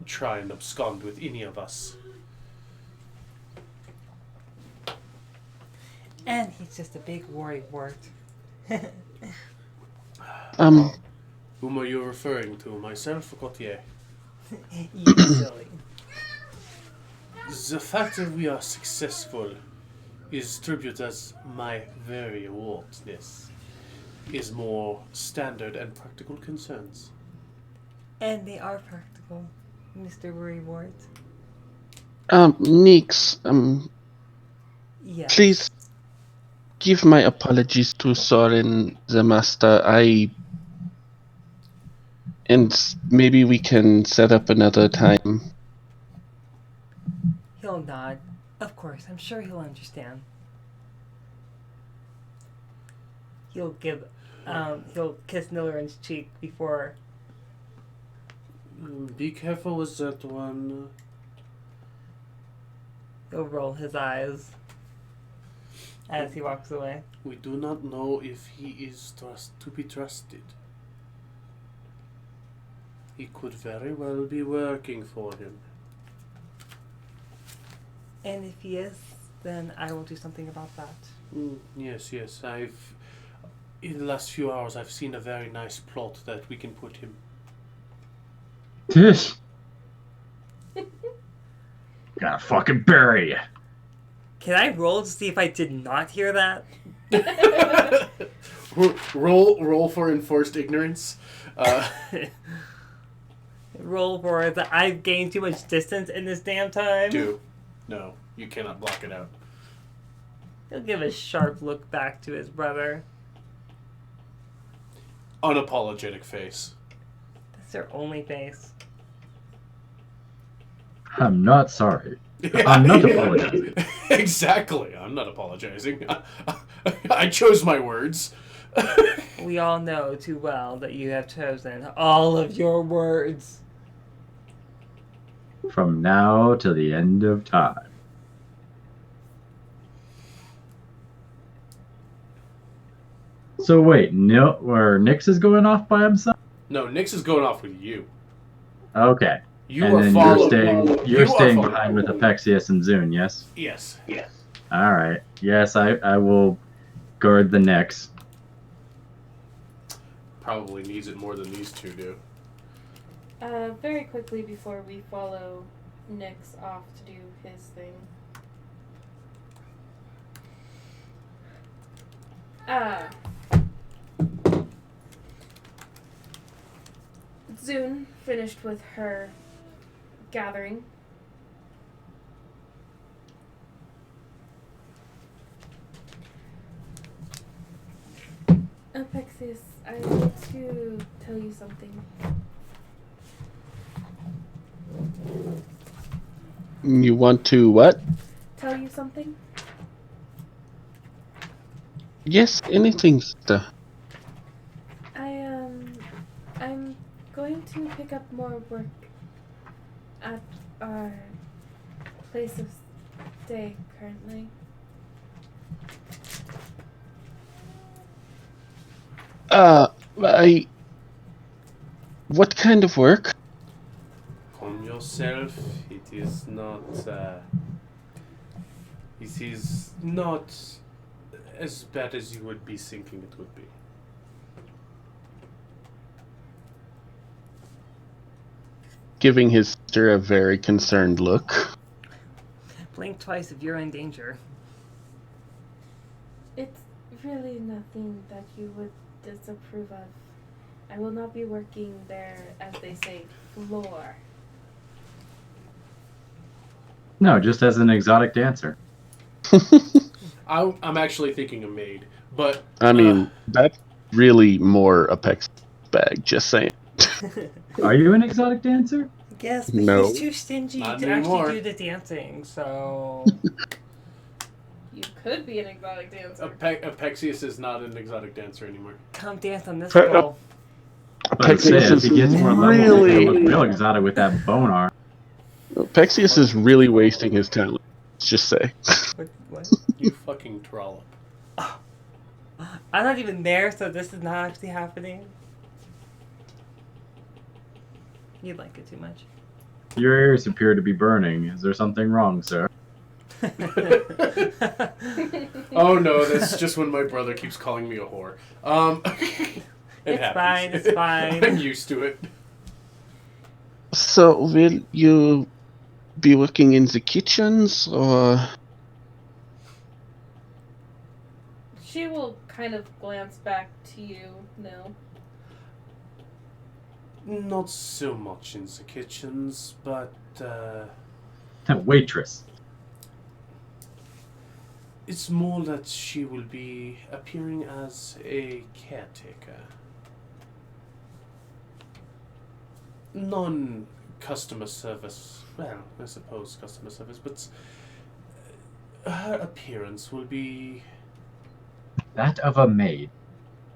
try and abscond with any of us. And he's just a big worrywart. Whom are you referring to, myself or Gautier? You silly. The fact that we are successful is tribute as my very awardness is more standard and practical concerns. And they are practical, Mr. Worrywart. Nix, Yes. please give my apologies to Soren the Master. And maybe we can set up another time. He'll nod. Of course, I'm sure he'll understand. He'll kiss Nilleran's cheek before. Be careful with that one. He'll roll his eyes as he walks away. We do not know if he is to be trusted. He could very well be working for him. And if he is, then I will do something about that. Yes. In the last few hours, I've seen a very nice plot that we can put him. Tish. Gotta fucking bury you. Can I roll to see if I did not hear that? roll for enforced ignorance. Roll for that I've gained too much distance in this damn time. No, you cannot block it out. He'll give a sharp look back to his brother. Unapologetic face. That's their only face. I'm not sorry. I'm not apologizing. Exactly. I'm not apologizing. I chose my words. We all know too well that you have chosen all of your words. From now to the end of time. So wait, Nix is going off by himself? No, Nix is going off with you. Okay. You and are then following. you're staying behind with Apexius and Zune, yes? Yes. Alright. Yes, I will guard the Nix. Probably needs it more than these two do. Very quickly before we follow Nyx off to do his thing. Zune finished with her gathering. Apexius, I need to tell you something. You want to what? Tell you something? Yes, anything, sister. I'm going to pick up more work at our place of stay currently. What kind of work? Calm yourself. It is not. It is not as bad as you would be thinking it would be. Giving his sister a very concerned look. Blink twice if you're in danger. It's really nothing that you would disapprove of. I will not be working there, as they say, floor. No, just as an exotic dancer. I'm actually thinking a maid, but I mean, that's really more a Pex bag, just saying. Are you an exotic dancer? Yes, but No. he's too stingy Not to anymore. actually do the dancing, so... You could be an exotic dancer. Apexius is not an exotic dancer anymore. Come dance on this Fair- bowl. But say, Pexius as he gets more levels, he's really, gonna look real exotic with that bone arm. Pexius is really wasting his talent. Let's just say. What? You fucking trollop. I'm not even there, so this is not actually happening. You like it too much. Your ears appear to be burning. Is there something wrong, sir? Oh no, that's just when my brother keeps calling me a whore. It It's happens. fine, it's fine. I'm used to it. So, will you be working in the kitchens, or... She will kind of glance back to you, no. Not so much in the kitchens, but Waitress. it's more that she will be appearing as a caretaker. Non-customer service. Well, I suppose customer service, but her appearance will be... That of a maid.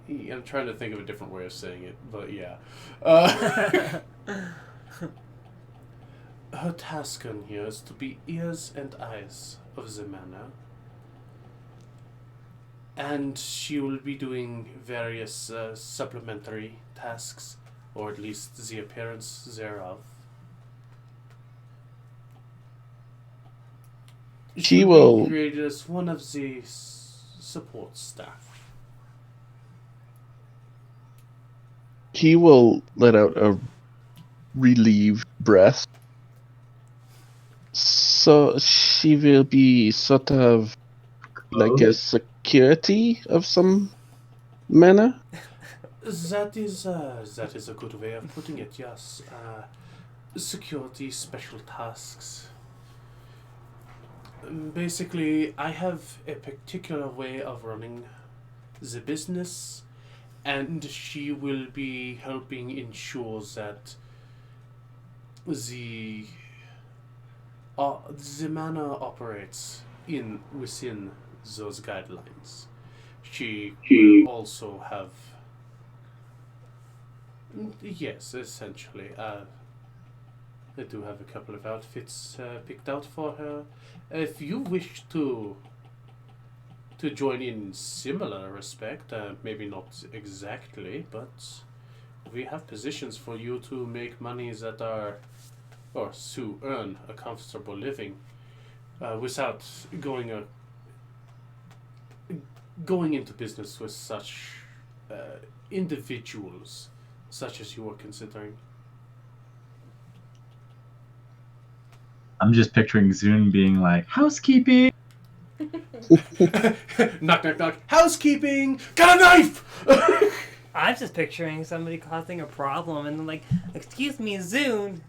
I'm trying to think of a different way of saying it, but yeah. Her task on here is to be ears and eyes of the manor. And she will be doing various supplementary tasks, or at least the appearance thereof. She will will- be created as one of the support staff. He will let out a relieved breath. So she will be sort of like a security of some manner? That is a good way of putting it. Yes, security, special tasks. Basically, I have a particular way of running the business, and she will be helping ensure that the manor operates within those guidelines. She will also have... Yes, essentially. I do have a couple of outfits picked out for her. If you wish to join in similar respect, maybe not exactly, but we have positions for you to make money that are, or to earn a comfortable living, without going into business with such individuals, such as you are considering. I'm just picturing Zune being like, housekeeping! Knock, knock, knock. Housekeeping! Got a knife! I'm just picturing somebody causing a problem and then like, excuse me, Zune.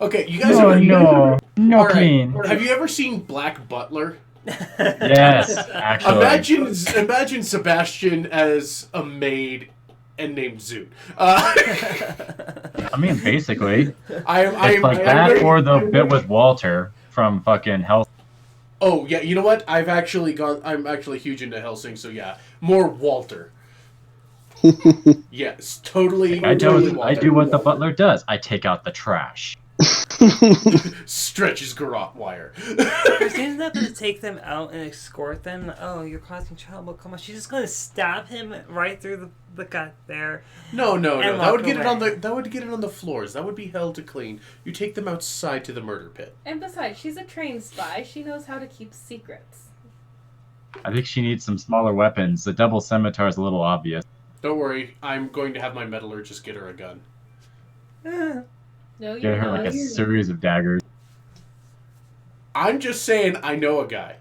Okay, you guys No, are... no, no All right. clean. Have you ever seen Black Butler? Yes, actually. Imagine Sebastian as a maid and named Zoot. I mean, basically, I it's am like that or the bit with Walter from fucking Hell. Oh yeah, you know what? I'm actually huge into Helsing, so yeah, more Walter. Yes, totally. I totally do. I Walter. do what the butler does. I take out the trash. Stretch his garrote wire. Christine's not going to take them out and escort them. Oh, you're causing trouble. Come on. She's just going to stab him right through the gut there. No. And That would walk get it on away. that would get it on the floors. That would be hell to clean. You take them outside to the murder pit. And besides, she's a trained spy. She knows how to keep secrets. I think she needs some smaller weapons. The double scimitar is a little obvious. Don't worry, I'm going to have my metallurgist get her a gun. No, you're Get her not. like a series of daggers. I'm just saying, I know a guy.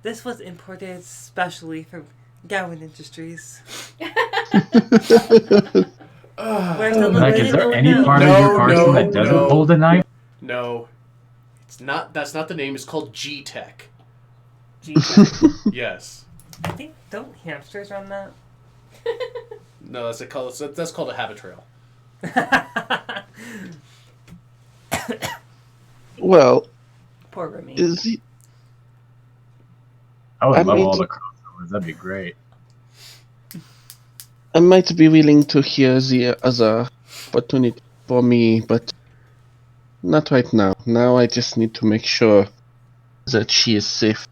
This was imported specially from Gowan Industries. Where's the Like, is there any no. part of your person that doesn't hold a knife? No, it's not. That's not the name. It's called G-Tech. Yes. I think, don't hamsters run that? No, that's called a habit trail. Well, Poor Remy. is he? I would I love mean- all the crossovers. That'd be great. I might be willing to hear the other opportunity for me, but not right now. Now I just need to make sure that she is safe.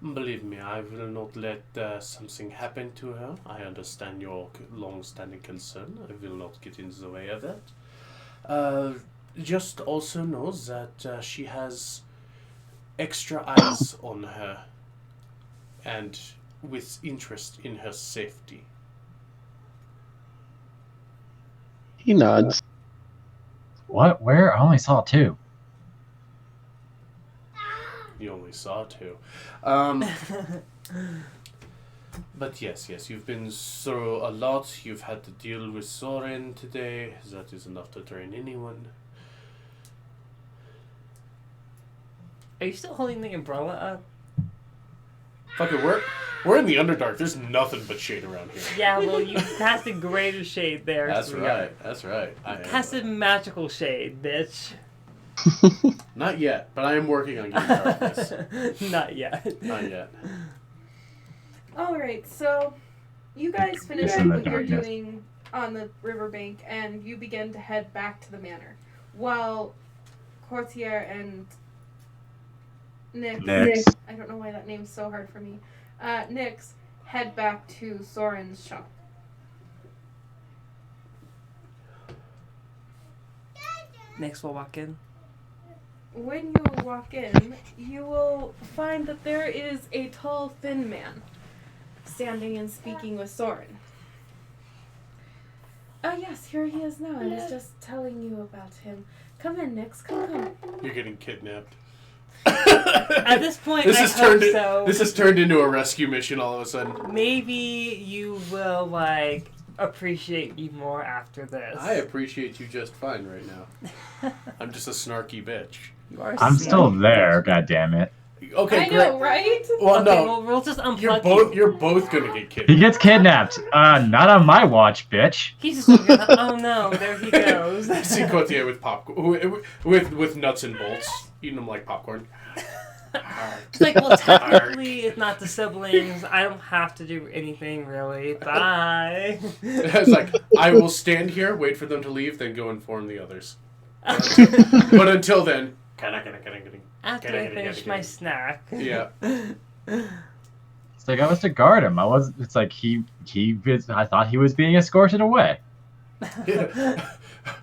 Believe me, I will not let something happen to her. I understand your long-standing concern. I will not get in the way of that. Just also know that she has extra eyes on her and with interest in her safety. He nods. What? Where? I only saw two. You only saw two. But yes, you've been through a lot. You've had to deal with Soren today. That is enough to drain anyone. Are you still holding the umbrella up? Fuck it, we're in the Underdark. There's nothing but shade around here. Yeah, well, you cast a greater shade there. That's so right. That's right. Casted magical shade, bitch. Not yet, but I am working on getting darkness. Not yet. Not yet. Alright, so you guys finish Yes, in the what you're darkness. doing on the riverbank and you begin to head back to the manor. While Courtier and Nix. I don't know why that name's so hard for me. Nyx head back to Soren's shop. Next, we'll walk in. When you walk in, you will find that there is a tall, thin man standing and speaking with Soren. Oh yes, here he is now. I was just telling you about him. Come in, Nyx. Come. You're getting kidnapped. At this point, I hope so. This has turned into a rescue mission all of a sudden. Maybe you will, like, appreciate me more after this. I appreciate you just fine right now. I'm just a snarky bitch. You are I'm sweet. still there. God damn it. Okay, I great. know, right? Well, Okay, no, well, we'll just unplug you're both gonna get He kidnapped. gets kidnapped. Not on my watch, bitch. He's just gonna, oh no, there he goes. I see Courtier with popcorn, with nuts and bolts, eating them like popcorn. It's like, well, technically, it's not the siblings. I don't have to do anything, really. Bye. It's like, I will stand here, wait for them to leave, then go inform the others. But until then, After I finish my snack. yeah. It's like I was to guard him. It's like I thought he was being escorted away.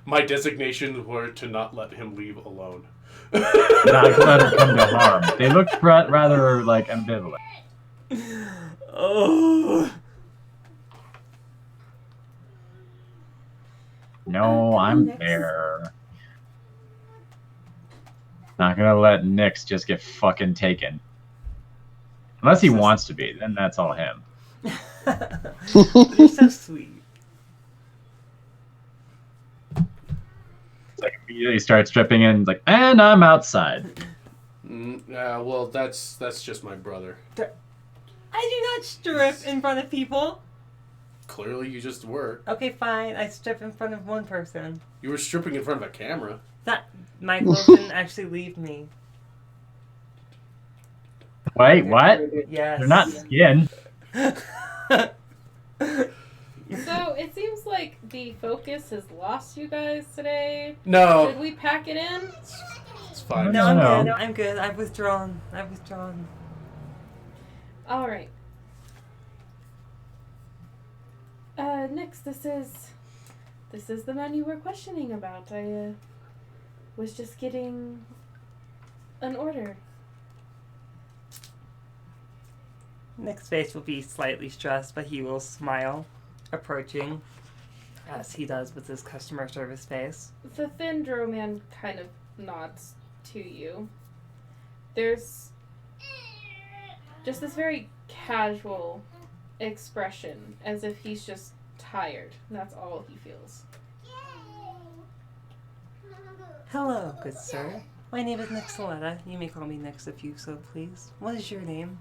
My designations were to not let him leave alone. Not let him come to harm. They looked rather like ambivalent. Oh. No, I'm Nix. there. Not gonna let Nyx just get fucking taken. Unless he wants to be, then that's all him. You're so sweet. It's like immediately starts stripping in, like, and I'm outside. Well, that's just my brother. I do not strip in front of people. Clearly, you just were. Okay, fine. I strip in front of one person. You were stripping in front of a camera. That my clothes didn't actually leave me. Wait, what? Yes. They're not skin. So it seems like the focus has lost you guys today. No. Should we pack it in? It's fine. No, I'm No. good. I'm good. I've withdrawn. All right. Next, this is the man you were questioning about. I was just getting an order. Nick's face will be slightly stressed, but he will smile, approaching, as he does with his customer service face. The thin drow man kind of nods to you. There's just this very casual expression, as if he's just tired. That's all he feels. Hello, good sir. My name is Nixoletta. You may call me Nix if you so please. What is your name?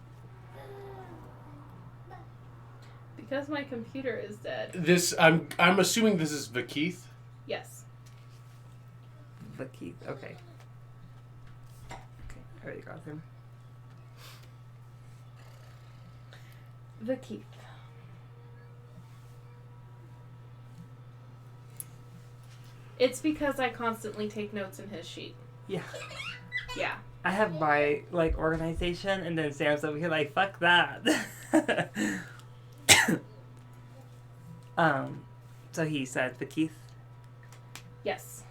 Because my computer is dead. This I'm assuming this is Vakeith. Yes. Vakeith. Okay. Okay, I already got him. Vakeith. It's because I constantly take notes in his sheet. Yeah. Yeah. I have my, organization, and then Sam's over here like, fuck that. So he said Vakeith. Yes.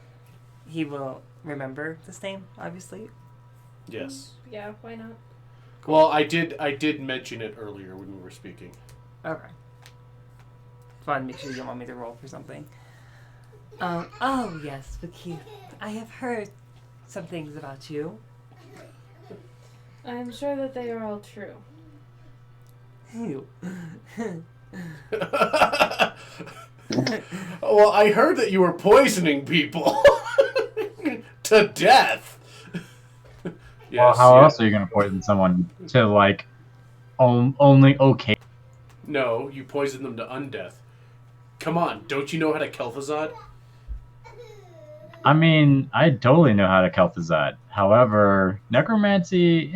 He will remember this name, obviously. Yes. Yeah, why not? Well, I did mention it earlier when we were speaking. Okay. Fun, make sure you don't want me to roll for something. Oh yes, Vakeith. I have heard some things about you. I'm sure that they are all true. Ew. Well, I heard that you were poisoning people to death. Well, how else are you going to poison someone to, only okay? No, you poisoned them to undeath. Come on, don't you know how to Kel'Thuzad? I mean, I totally know how to Kel'Thuzad. However, necromancy...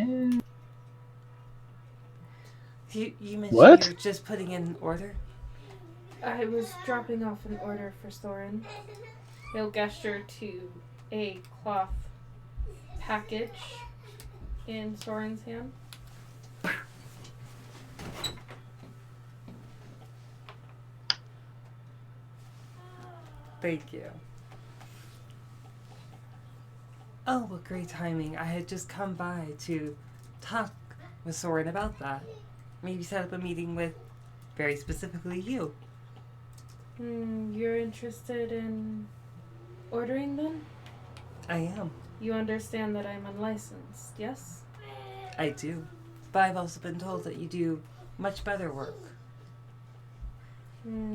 You mentioned What? you're just putting in an order? I was dropping off an order for Soren. He'll gesture to a cloth package in Soren's hand. Thank you. Oh, what great timing. I had just come by to talk with Soren about that. Maybe set up a meeting with, very specifically, you. You're interested in ordering them? I am. You understand that I'm unlicensed, yes? I do. But I've also been told that you do much better work.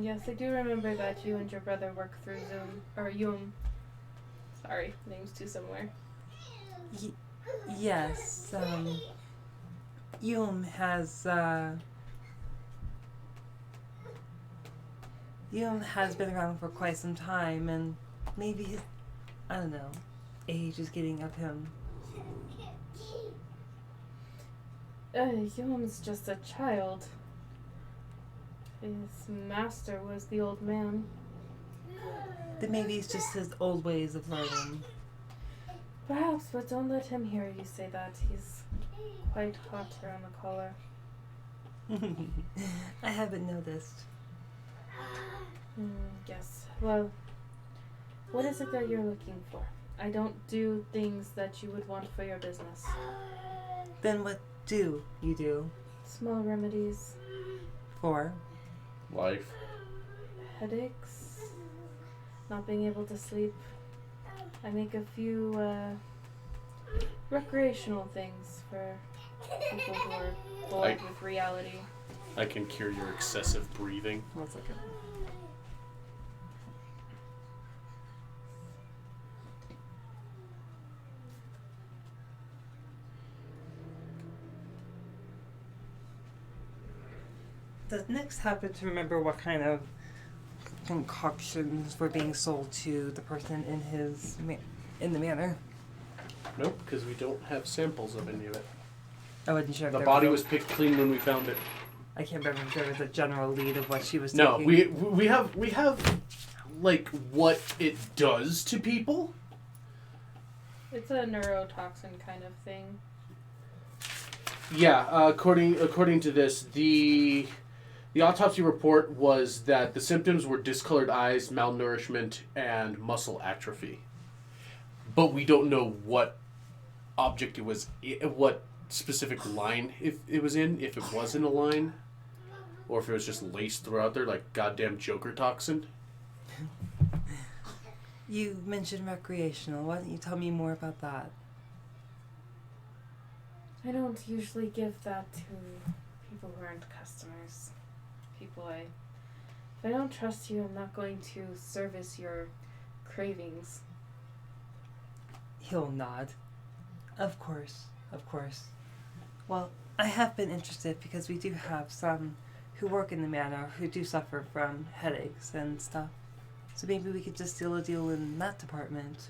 Yes, I do remember that you and your brother work through Zoom, or Yum. Sorry, name's too similar. Yes, Yum has been around for quite some time, and maybe his, I don't know, age is getting up him. Yum's just a child. His master was the old man. Then maybe it's just his old ways of learning. Perhaps, but don't let him hear you say that. He's quite hot around the collar. I haven't noticed. Yes. Well, what is it that you're looking for? I don't do things that you would want for your business. Then what do you do? Small remedies. For? Life. Headaches. Not being able to sleep. I make a few recreational things for people who are bored with reality. I can cure your excessive breathing. 1 second. Does Nix happen to remember what kind of concoctions were being sold to the person in the manor? Nope, because we don't have samples of any of it. I wasn't sure if The there body was was picked clean when we found it. I can't remember if there was a general lead of what she was No, taking. we have like what it does to people. It's a neurotoxin kind of thing. Yeah, according to this, the autopsy report was that the symptoms were discolored eyes, malnourishment, and muscle atrophy. But we don't know what object it was, what specific line it was in, if it was in a line, or if it was just laced throughout there like goddamn Joker toxin. You mentioned recreational. Why don't you tell me more about that? I don't usually give that to people who aren't customers. If I don't trust you, I'm not going to service your cravings. He'll nod. Of course, of course. Well, I have been interested because we do have some who work in the manor who do suffer from headaches and stuff. So maybe we could just seal a deal in that department.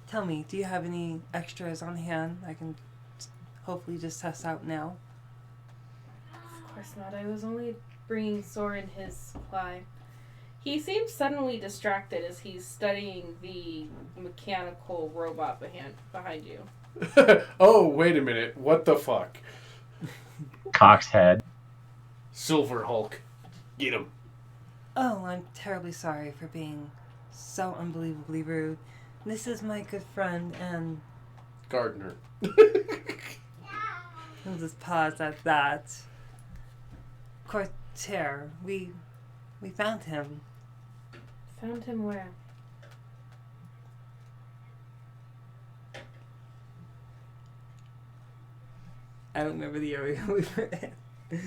Tell me, do you have any extras on hand I can hopefully just test out now? Of course not. I was only bringing Soren his supply. He seems suddenly distracted as he's studying the mechanical robot behind you. Oh, wait a minute. What the fuck? Cock's head. Silver Hulk. Get him. Oh, I'm terribly sorry for being so unbelievably rude. This is my good friend, and Gardner. I'll just pause at that. Cortair, we found him. Found him where? I don't remember the area we were in.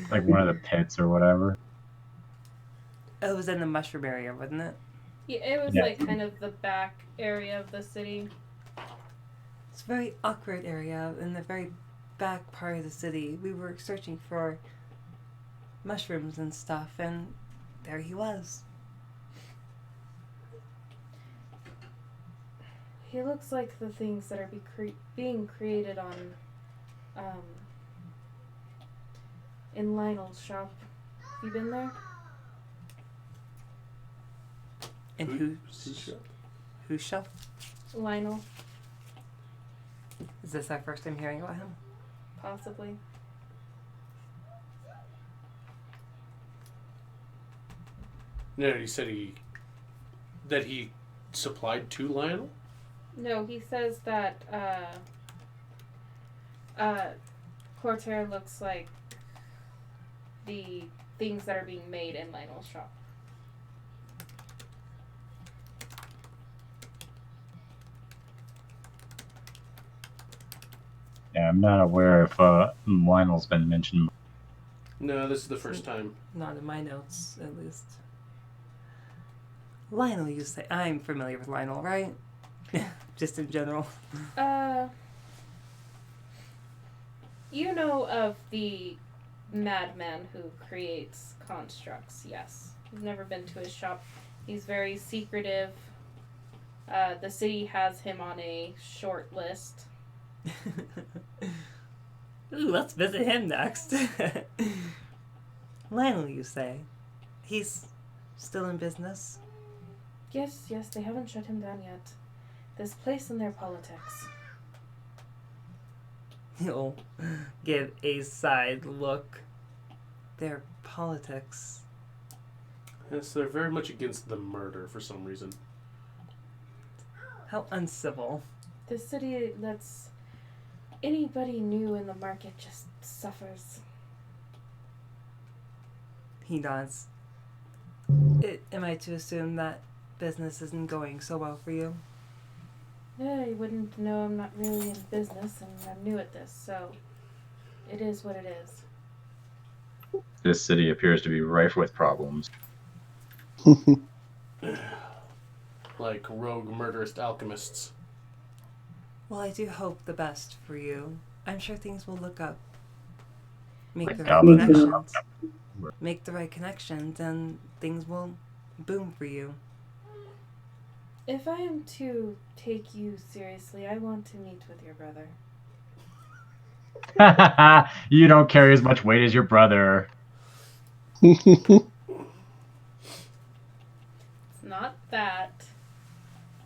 Like one of the pits or whatever. It was in the mushroom area, wasn't it? Yeah, it was Yeah. like kind of the back area of the city. It's a very awkward area in the very back part of the city. We were searching for mushrooms and stuff, and there he was. He looks like the things that are being created on, in Lionel's shop. Have you been there? And whose shop? Lionel, Is this our first time hearing about him? possibly. No, he said that he supplied to Lionel? No, he says that, Cortair looks like the things that are being made in Lionel's shop. Yeah, I'm not aware if Lionel's been mentioned. No, this is the first time. Not in my notes, at least. Lionel, you say. I'm familiar with Lionel, right? Just in general. You know of the madman who creates constructs, yes. You've never been to his shop. He's very secretive. The city has him on a short list. Ooh, let's visit him next. Lionel, you say. He's still in business? Yes, they haven't shut him down yet. There's place in their politics. He'll give a side look. Their politics. Yes, they're very much against the murder for some reason. How uncivil. The city lets anybody new in the market just suffers. He nods. Am I to assume that business isn't going so well for you? Yeah, you wouldn't know I'm not really in business and I'm new at this, so it is what it is. This city appears to be rife with problems. Like rogue murderous alchemists. Well, I do hope the best for you. I'm sure things will look up. Make Like the right Dalvin. connections. Make the right connections, and things will boom for you. If I am to take you seriously, I want to meet with your brother. You don't carry as much weight as your brother. It's not that.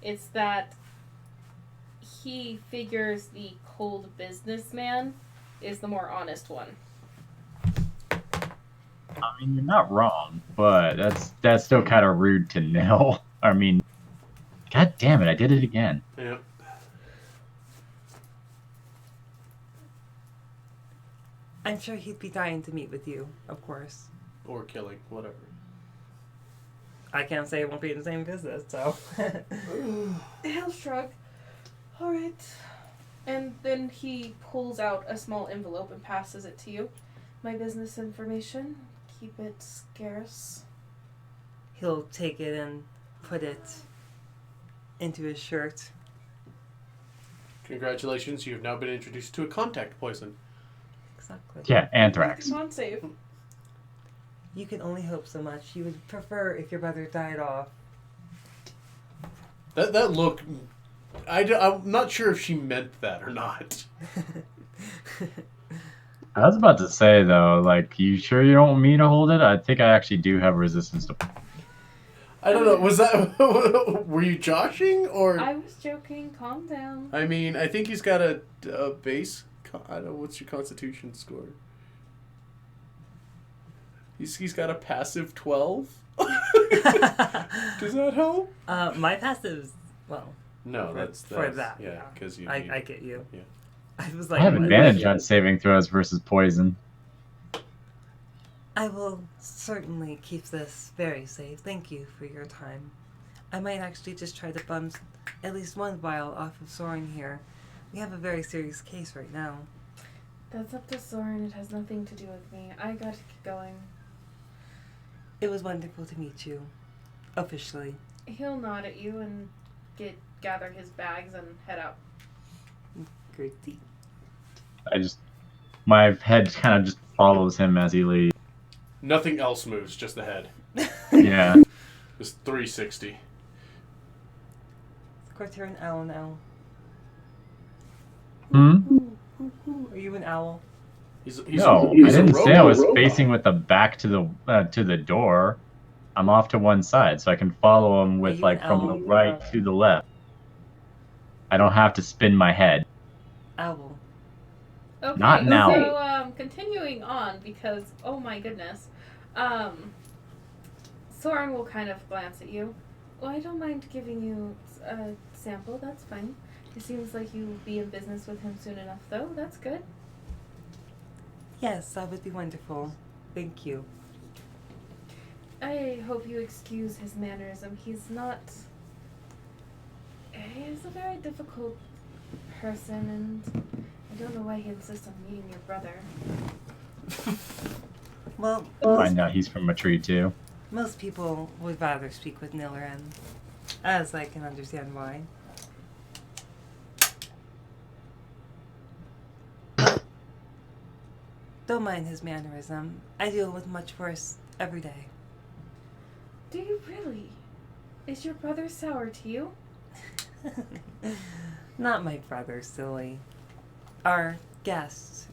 It's that he figures the cold businessman is the more honest one. I mean, you're not wrong, but that's still kind of rude to know. I mean, god damn it, I did it again. Yeah. I'm sure he'd be dying to meet with you, of course. Or killing, whatever. I can't say it won't be in the same business, so. He'll shrug. All right. And then he pulls out a small envelope and passes it to you. My business information. Keep it scarce. He'll take it and put it into his shirt. Congratulations, you have now been introduced to a contact poison. Exactly. Yeah, anthrax. Come on, save. You can only hope so much. You would prefer if your brother died off. That look... I'm not sure if she meant that or not. I was about to say though, like, you sure you don't want me to hold it? I think I actually do have resistance to. I don't know, was that... were you joshing, or... I was joking. Calm down. I mean, I think he's got a base... I don't know, what's your constitution score? He's got a passive 12? Does that help? My passive's, well, No, for, that's for that. Yeah, because you... I get you. Yeah. I was I like, have what? advantage on saving throws versus poison. I will certainly keep this very safe. Thank you for your time. I might actually just try to bum at least one vial off of Soren here. We have a very serious case right now. That's up to Soren. It has nothing to do with me. I gotta keep going. It was wonderful to meet you. Officially. He'll nod at you and gather his bags and head out. Great. My head kind of just follows him as he leaves. Nothing else moves, just the head. Yeah. It's 360. Of course, you're an owl now. Hmm? Are you an owl? No, I didn't say I was facing with the back to the door. I'm off to one side, so I can follow him Are with you like an from owl? the right to the left. I don't have to spin my head. Owl. Okay, Not now. so continuing on because oh my goodness, Soren will kind of glance at you. Well, I don't mind giving you a sample. That's fine. It seems like you'll be in business with him soon enough, though. That's good. Yes, that would be wonderful. Thank you. I hope you excuse his mannerism. He's a very difficult person, and I don't know why he insists on meeting your brother. Well, Find out he's from a tree too. most people would rather speak with Nillaran, as I can understand why. Don't mind his mannerism. I deal with much worse every day. Do you really? Is your brother sour to you? Not my brother, silly. Our guests.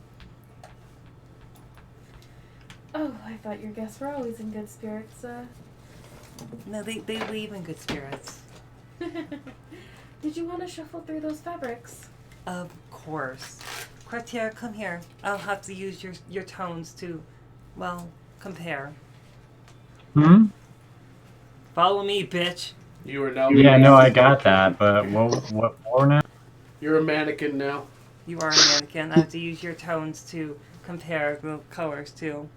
Oh, I thought your guests were always in good spirits. No, they leave in good spirits. Did you want to shuffle through those fabrics? Of course. Quartier, come here. I'll have to use your tones to, well, compare. Hmm? Follow me, bitch. You are now... Yeah, no, I got that, but what more now? You're a mannequin now. You are a mannequin. I have to use your tones to compare the colors too.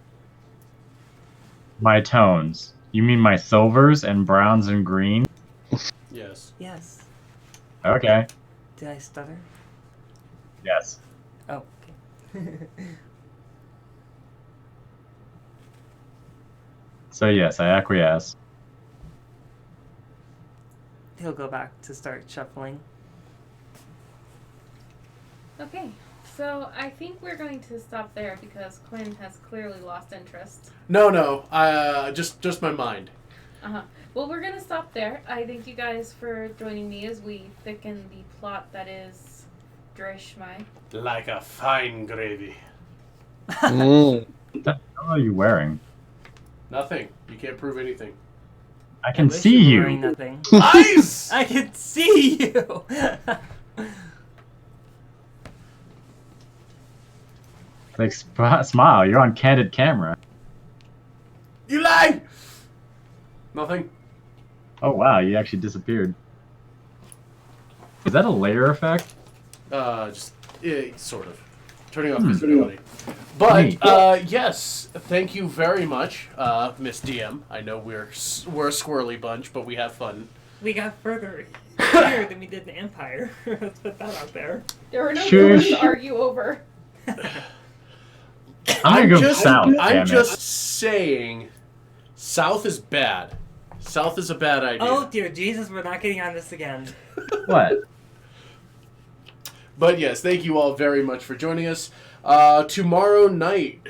My tones. You mean my silvers and browns and green? Yes. Yes. Okay. Did I stutter? Yes. Oh, okay. So yes, I acquiesce. He'll go back to start shuffling. Okay, so I think we're going to stop there because Quinn has clearly lost interest. No. Just my mind. Well, we're going to stop there. I thank you guys for joining me as we thicken the plot that is Dreishimih. Like a fine gravy. Mm. What the hell are you wearing? Nothing. You can't prove anything. I can wish see were you. wearing nothing. Eyes! I can see you. Like, smile. You're on candid camera. You lie! Nothing. Oh wow, you actually disappeared. Is that a layer effect? Sort of. Turning off visibility. But, Neat. yes, thank you very much, Miss DM. I know we're a squirrely bunch, but we have fun. We got further here than we did in Empire. Let's put that out there. There were no Shush. doors to argue over. I'm gonna go south. I'm damn just saying, south is bad. South is a bad idea. Oh dear Jesus, we're not getting on this again. it. What? But yes, thank you all very much for joining us. Tomorrow night,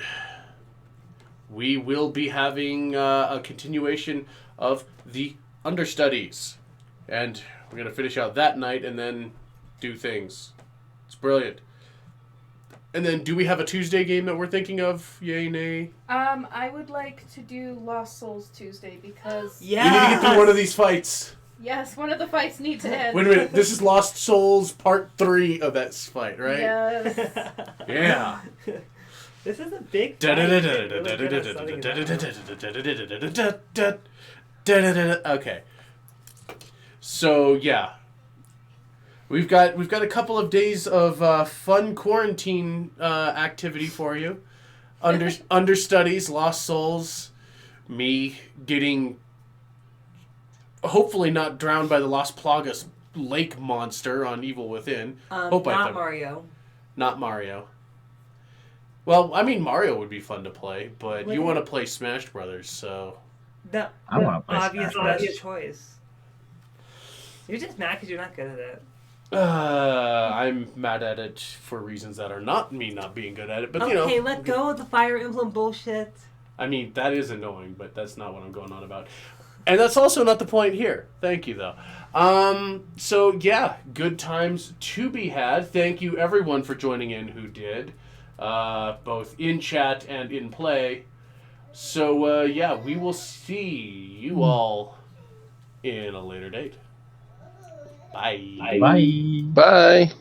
we will be having a continuation of the understudies. And we're going to finish out that night and then do things. It's brilliant. And then, do we have a Tuesday game that we're thinking of? Yay, nay? I would like to do Lost Souls Tuesday because Yeah. We need to get through one of these fights. yes, one of the fights need to end. Wait a minute. This is Lost Souls Part 3 of that fight, right? Yes. Yeah. This is a big fight. Really good at setting it up. Okay. So yeah, we've got a couple of days of fun quarantine activity for you. Understudies, Lost Souls, me getting hopefully not drowned by the Las Plagas lake monster on Evil Within. Hope I Not don't. Mario. Not Mario. Well, I mean Mario would be fun to play, but you want to play Smash Brothers, so The I want to play obvious Smash best Bros. choice. You're just mad because you're not good at it. I'm mad at it for reasons that are not me not being good at it, but Okay, let go of the Fire Emblem bullshit. I mean, that is annoying, but that's not what I'm going on about. And that's also not the point here. Thank you, though. So, yeah, good times to be had. Thank you, everyone, for joining in who did, both in chat and in play. So, yeah, we will see you all in a later date. Bye. Bye. Bye.